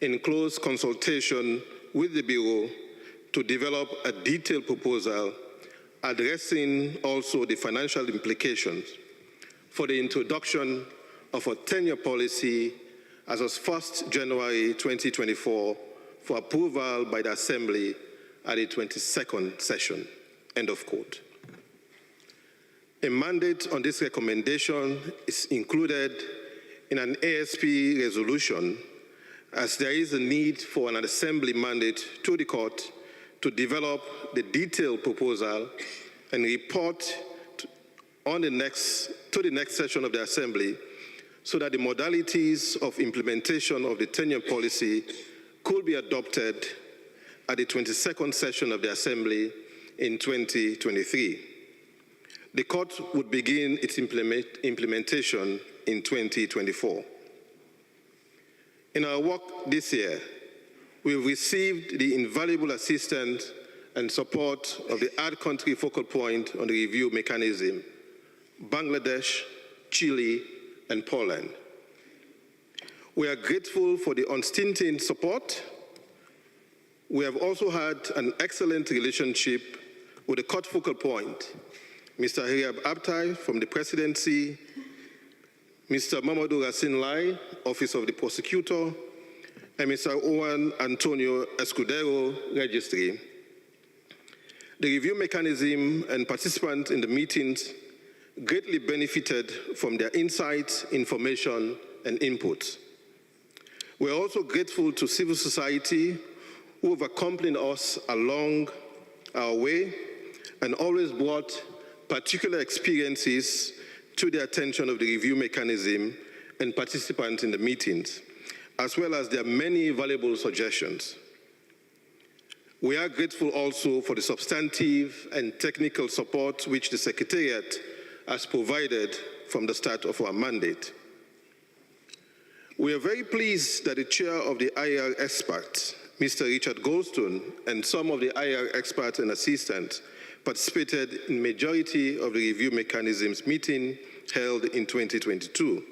in close consultation with the Bureau to develop a detailed proposal addressing also the financial implications for the introduction of a tenure policy as of 1st January 2024 for approval by the Assembly at the 22nd session. End of quote. A mandate on this recommendation is included in an ASP resolution, as there is a need for an Assembly mandate to the court to develop the detailed proposal and report to the next session of the Assembly, so that the modalities of implementation of the tenure policy could be adopted at the 22nd session of the Assembly in 2023. The court would begin its implementation in 2024. In our work this year, we've received the invaluable assistance and support of the Ad Country Focal Point on the review mechanism, Bangladesh, Chile, and Poland. We are grateful for the unstinted support. We have also had an excellent relationship with the court focal point, Mr. Hiriab Abtai from the Presidency, Mr. Mamadou Racine Lai, Office of the Prosecutor, and Mr. Juan Antonio Escudero, Registry. The review mechanism and participants in the meetings greatly benefited from their insights, information, and input. We are also grateful to civil society who have accompanied us along our way and always brought particular experiences to the attention of the review mechanism and participants in the meetings, as well as their many valuable suggestions. We are grateful also for the substantive and technical support which the Secretariat has provided from the start of our mandate. We are very pleased that the chair of the IR experts, Mr. Richard Goldstone, and some of the IR experts and assistants participated in majority of the review mechanism's meeting held in 2022.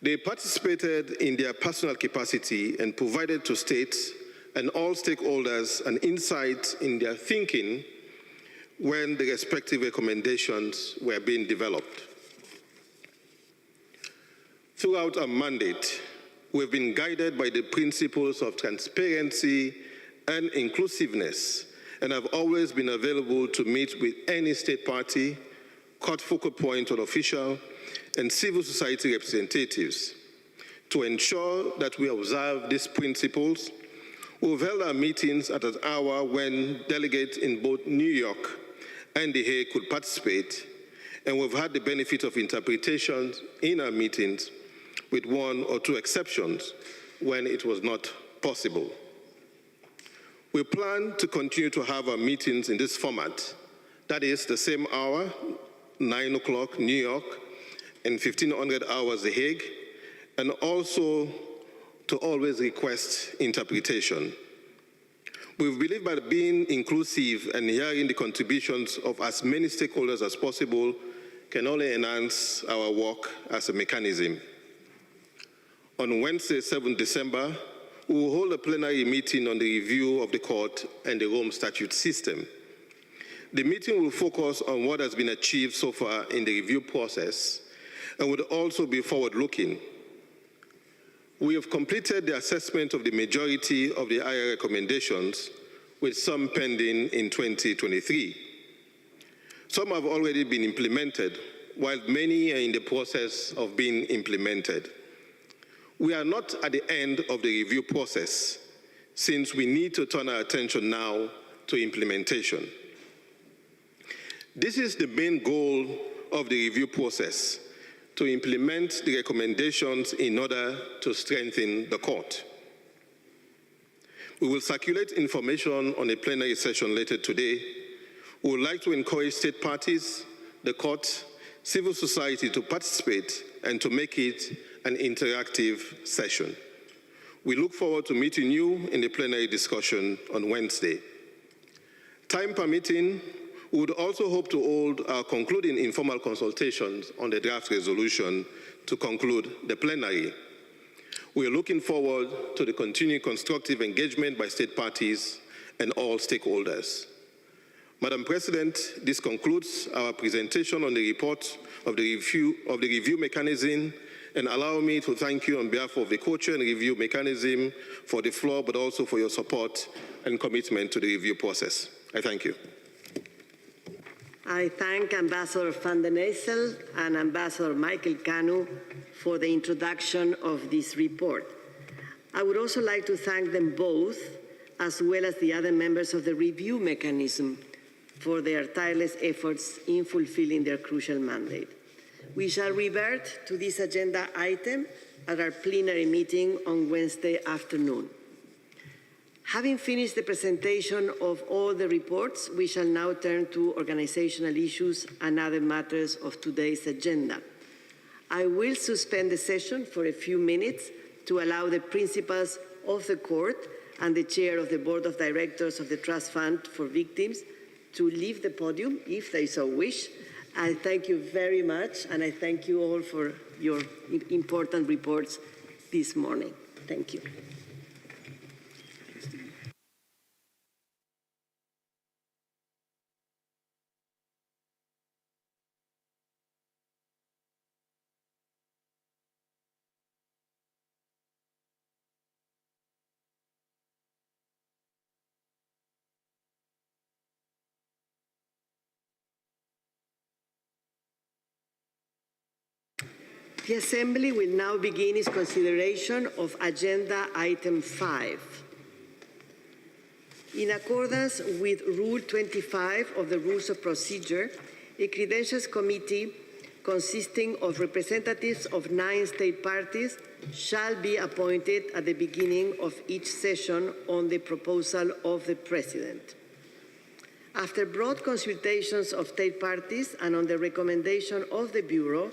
They participated in their personal capacity and provided to states and all stakeholders an insight in their thinking when the respective recommendations were being developed. Throughout our mandate, we've been guided by the principles of transparency and inclusiveness, and have always been available to meet with any state party, court focal point or official, and civil society representatives. To ensure that we observe these principles, we've held our meetings at an hour when delegates in both New York and The Hague could participate, and we've had the benefit of interpretations in our meetings, with one or two exceptions when it was not possible. We plan to continue to have our meetings in this format, that is the same hour, 9 o'clock New York, and 1500 hours The Hague, and also to always request interpretation. We believe that being inclusive and hearing the contributions of as many stakeholders as possible can only enhance our work as a mechanism. On Wednesday, 7 December, we will hold a plenary meeting on the review of the court and the Rome Statute system. The meeting will focus on what has been achieved so far in the review process and will also be forward-looking. We have completed the assessment of the majority of the IR recommendations, with some pending in 2023. Some have already been implemented, while many are in the process of being implemented. We are not at the end of the review process, since we need to turn our attention now to implementation. This is the main goal of the review process, to implement the recommendations in order to strengthen the court. We will circulate information on a plenary session later today. We would like to encourage state parties, the court, civil society to participate and to make it an interactive session. We look forward to meeting you in the plenary discussion on Wednesday. Time permitting, we would also hope to hold our concluding informal consultations on the draft resolution to conclude the plenary. We are looking forward to the continued constructive engagement by state parties and all stakeholders. Madam President, this concludes our presentation on the report of the review mechanism, and allow me to thank you on behalf of the co-chair and review mechanism for the floor, but also for your support and commitment to the review process. I thank you. I thank Ambassador van den Eyssel and Ambassador Michael Kanu for the introduction of this report. I would also like to thank them both, as well as the other members of the review mechanism, for their tireless efforts in fulfilling their crucial mandate. We shall revert to this agenda item at our plenary meeting on Wednesday afternoon. Having finished the presentation of all the reports, we shall now turn to organizational issues and other matters of today's agenda. I will suspend the session for a few minutes to allow the principals of the court and the chair of the board of directors of the Trust Fund for Victims to leave the podium if they so wish. I thank you very much, and I thank you all for your important reports this morning. Thank you. The Assembly will now begin its consideration of Agenda Item 5. In accordance with Rule 25 of the Rules of Procedure, a Credentials Committee consisting of representatives of 9 state parties shall be appointed at the beginning of each session on the proposal of the President. After broad consultations of state parties and on the recommendation of the Bureau,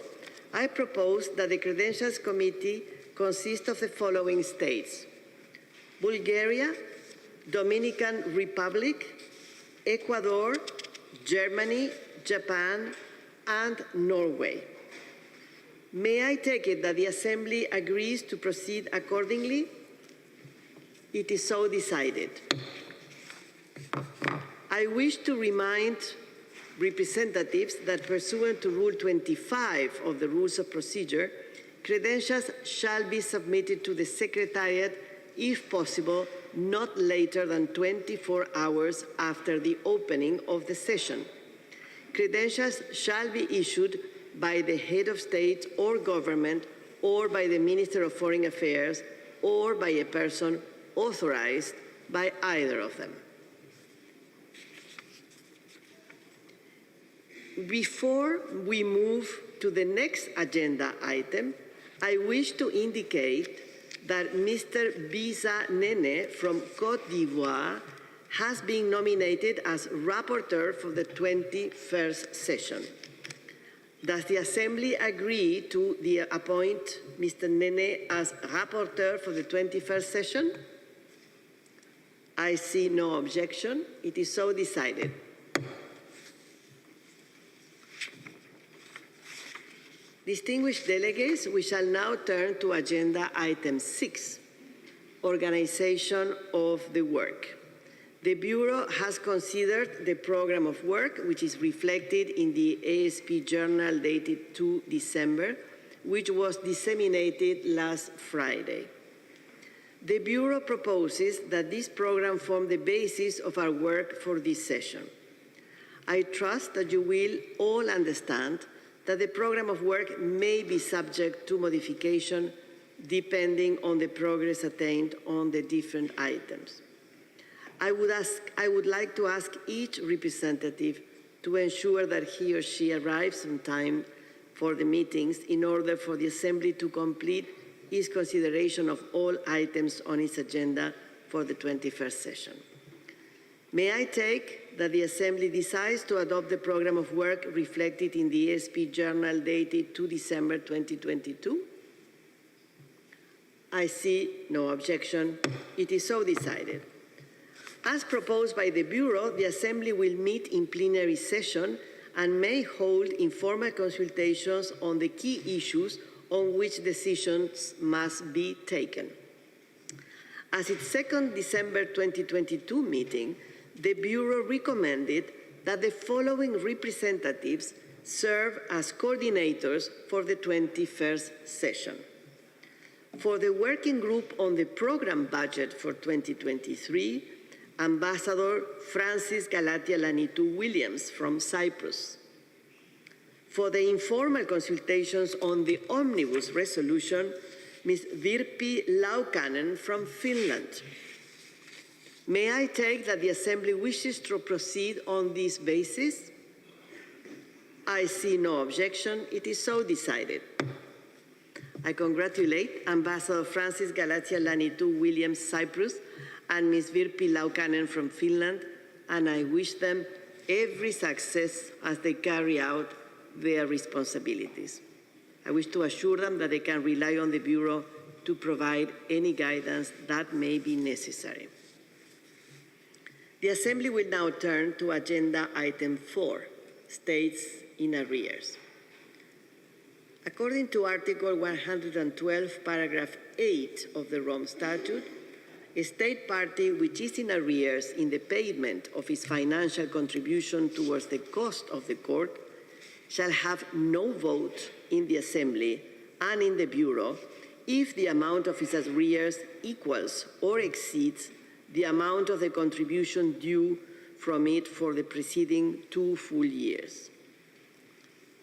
I propose that the Credentials Committee consist of the following states: Bulgaria, Dominican Republic, Ecuador, Germany, Japan, and Norway. May I take it that the Assembly agrees to proceed accordingly? It is so decided. I wish to remind representatives that pursuant to Rule 25 of the Rules of Procedure, credentials shall be submitted to the Secretariat, if possible, not later than 24 hours after the opening of the session. Credentials shall be issued by the head of state or government, or by the Minister of Foreign Affairs, or by a person authorized by either of them. Before we move to the next agenda item, I wish to indicate that Mr. Bisa Nene from Côte d'Ivoire has been nominated as rapporteur for the 21st session. Does the Assembly agree to appoint Mr. Nene as rapporteur for the 21st session? I see no objection. It is so decided. Distinguished delegates, we shall now turn to agenda item 6, organization of the work. The Bureau has considered the program of work, which is reflected in the ASP journal dated 2 December, which was disseminated last Friday. The Bureau proposes that this program form the basis of our work for this session. I trust that you will all understand that the program of work may be subject to modification depending on the progress attained on the different items. I would like to ask each representative to ensure that he or she arrives on time for the meetings in order for the Assembly to complete its consideration of all items on its agenda for the 21st session. May I take that the Assembly decides to adopt the program of work reflected in the ASP journal dated 2 December 2022? I see no objection. It is so decided. As proposed by the Bureau, the Assembly will meet in plenary session and may hold informal consultations on the key issues on which decisions must be taken. At its 2nd December 2022 meeting, the Bureau recommended that the following representatives serve as coordinators for the 21st session. For the Working Group on the Program Budget for 2023, Ambassador Francis Galatia Lanitu Williams from Cyprus. For the informal consultations on the Omnibus Resolution, Ms. Virpi Laukkanen from Finland. May I take that the Assembly wishes to proceed on this basis? I see no objection. It is so decided. I congratulate Ambassador Francis Galatia Lanitu Williams, Cyprus, and Ms. Virpi Laukkanen from Finland, and I wish them every success as they carry out their responsibilities. I wish to assure them that they can rely on the Bureau to provide any guidance that may be necessary. The Assembly will now turn to agenda item 4, states in arrears. According to Article 112, paragraph 8 of the Rome Statute, a state party which is in arrears in the payment of its financial contribution towards the cost of the court shall have no vote in the Assembly and in the Bureau if the amount of its arrears equals or exceeds the amount of the contribution due from it for the preceding 2 full years.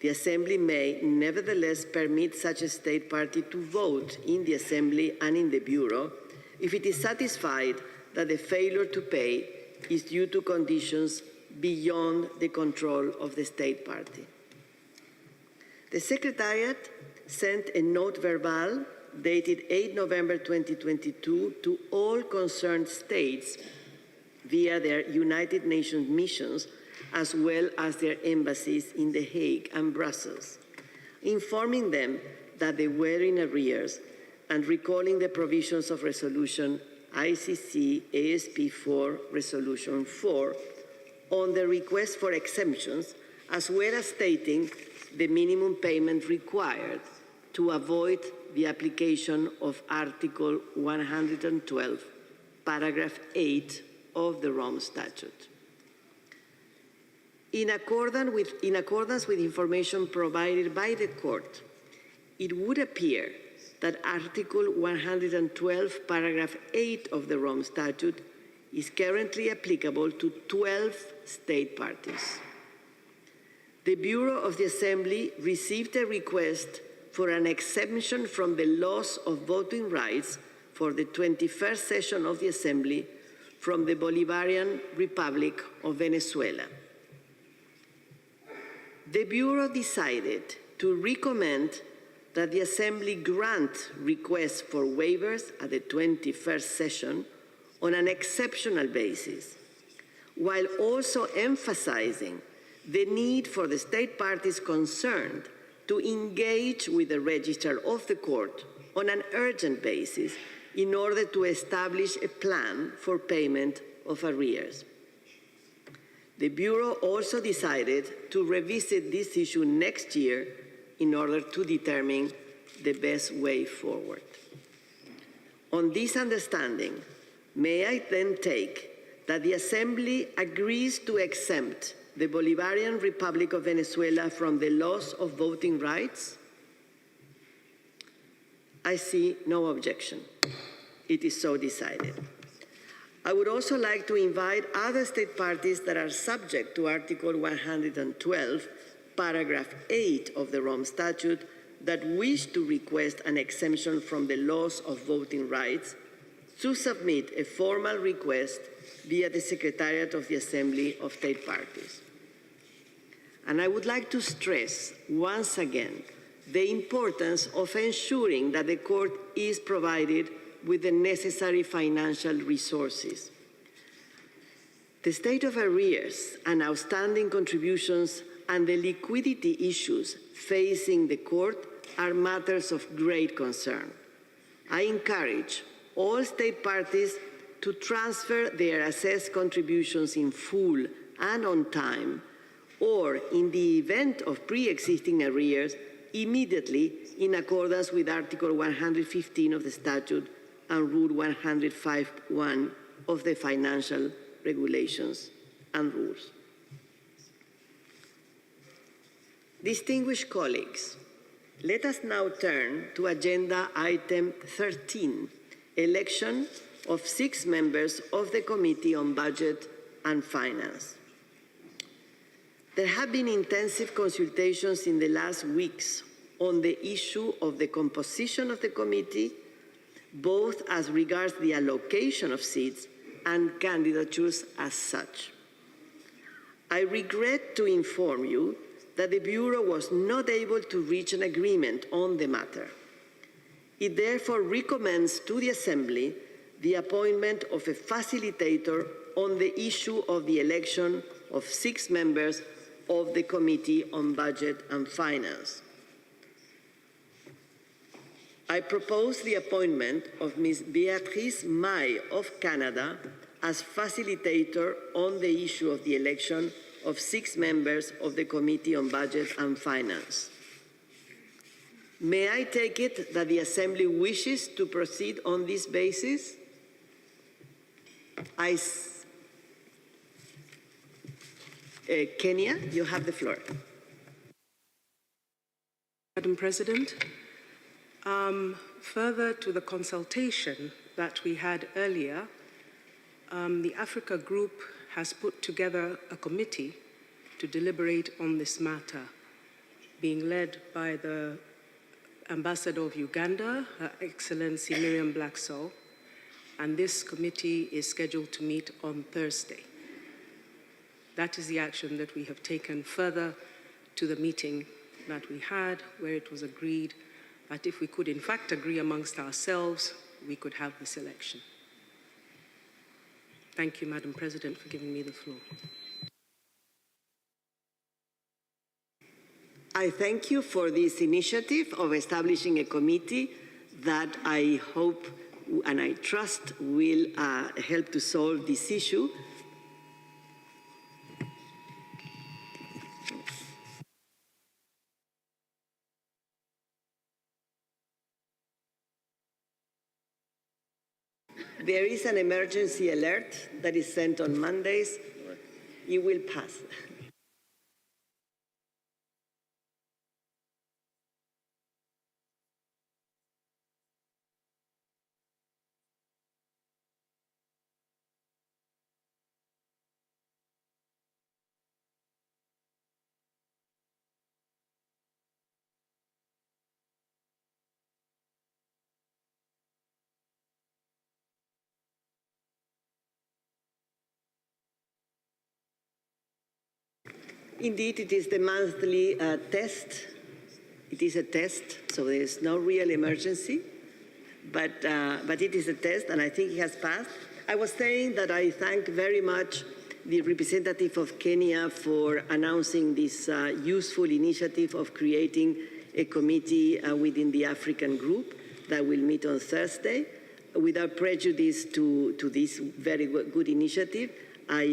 The Assembly may nevertheless permit such a state party to vote in the Assembly and in the Bureau if it is satisfied that the failure to pay is due to conditions beyond the control of the state party. The Secretariat sent a note verbal dated 8 November 2022 to all concerned states via their United Nations missions as well as their embassies in The Hague and Brussels, informing them that they were in arrears and recalling the provisions of Resolution ICC ASP4 Resolution 4 on the request for exemptions, as well as stating the minimum payment required to avoid the application of Article 112, paragraph 8 of the Rome Statute. In accordance with information provided by the Court, it would appear that Article 112, paragraph 8 of the Rome Statute is currently applicable to 12 state parties. The Bureau of the Assembly received a request for an exemption from the loss of voting rights for the 21st session of the Assembly from the Bolivarian Republic of Venezuela. The Bureau decided to recommend that the Assembly grant requests for waivers at the 21st session on an exceptional basis, while also emphasizing the need for the state parties concerned to engage with the Registrar of the Court on an urgent basis in order to establish a plan for payment of arrears. The Bureau also decided to revisit this issue next year in order to determine the best way forward. On this understanding, may I then take that the Assembly agrees to exempt the Bolivarian Republic of Venezuela from the loss of voting rights? I see no objection. It is so decided. I would also like to invite other state parties that are subject to Article 112, paragraph 8 of the Rome Statute that wish to request an exemption from the loss of voting rights to submit a formal request via the Secretariat of the Assembly of State Parties. And I would like to stress once again the importance of ensuring that the court is provided with the necessary financial resources. The state of arrears and outstanding contributions and the liquidity issues facing the court are matters of great concern. I encourage all state parties to transfer their assessed contributions in full and on time, or in the event of pre-existing arrears, immediately in accordance with Article 115 of the statute and Rule 105.1 of the financial regulations and rules. Distinguished colleagues, let us now turn to agenda item 13, election of 6 members of the Committee on Budget and Finance. There have been intensive consultations in the last weeks on the issue of the composition of the committee, both as regards the allocation of seats and candidatures as such. I regret to inform you that the Bureau was not able to reach an agreement on the matter. It therefore recommends to the Assembly the appointment of a facilitator on the issue of the election of 6 members of the Committee on Budget and Finance. I propose the appointment of Ms. Beatrice May of Canada as facilitator on the issue of the election of 6 members of the Committee on Budget and Finance. May I take it that the Assembly wishes to proceed on this basis? Kenya, you have the floor. Madam President, further to the consultation that we had earlier, the Africa Group has put together a committee to deliberate on this matter, being led by the Ambassador of Uganda, Her Excellency Miriam Blacksoe, and this committee is scheduled to meet on Thursday. That is the action that we have taken further to the meeting that we had, where it was agreed that if we could in fact agree amongst ourselves, we could have this election. Thank you, Madam President, for giving me the floor. I thank you for this initiative of establishing a committee that I hope and I trust will help to solve this issue. There is an emergency alert that is sent on Mondays. It will pass. Indeed, it is the monthly test. It is a test, so there is no real emergency, but it is a test, and I think it has passed. I was saying that I thank very much the representative of Kenya for announcing this useful initiative of creating a committee within the African group that will meet on Thursday. without prejudice to this very good initiative, I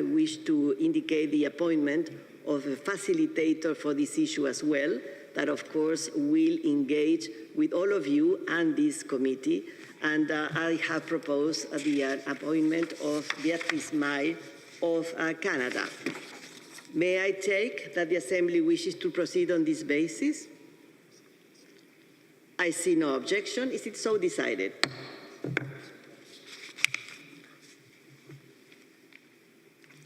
wish to indicate the appointment of a facilitator for this issue as well, that of course will engage with all of you and this committee. And I have proposed the appointment of Beatrice May of Canada. May I take that the Assembly wishes to proceed on this basis? I see no objection. Is it so decided?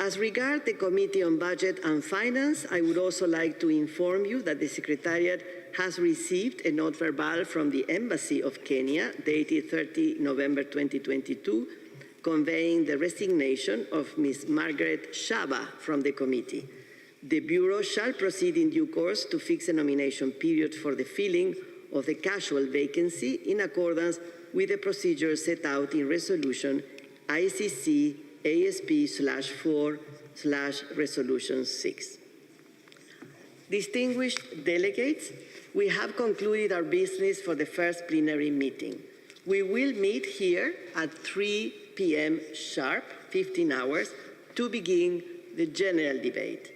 As regards the Committee on Budget and Finance, I would also like to inform you that the Secretariat has received a note verbal from the Embassy of Kenya, dated 30 November 2022, conveying the resignation of Ms. Margaret Shaba from the committee. The Bureau shall proceed in due course to fix a nomination period for the filling of the casual vacancy in accordance with the procedure set out in Resolution ICC ASP/4/Resolution 6. Distinguished delegates, we have concluded our business for the first plenary meeting. We will meet here at 3 p.m. sharp, 15 hours, to begin the general debate.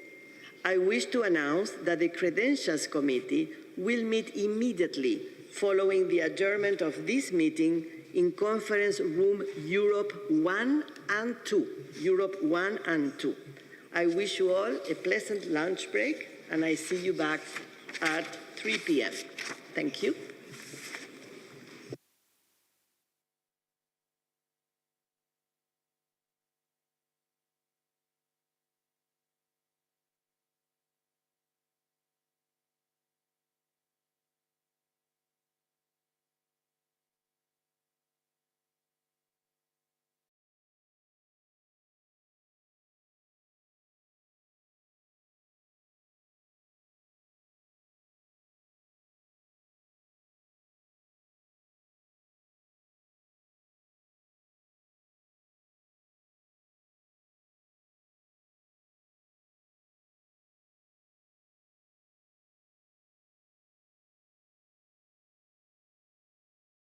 I wish to announce that the Credentials Committee will meet immediately following the adjournment of this meeting in Conference Room Europe 1 and 2. Europe 1 and 2. I wish you all a pleasant lunch break, and I see you back at 3 p.m. Thank you.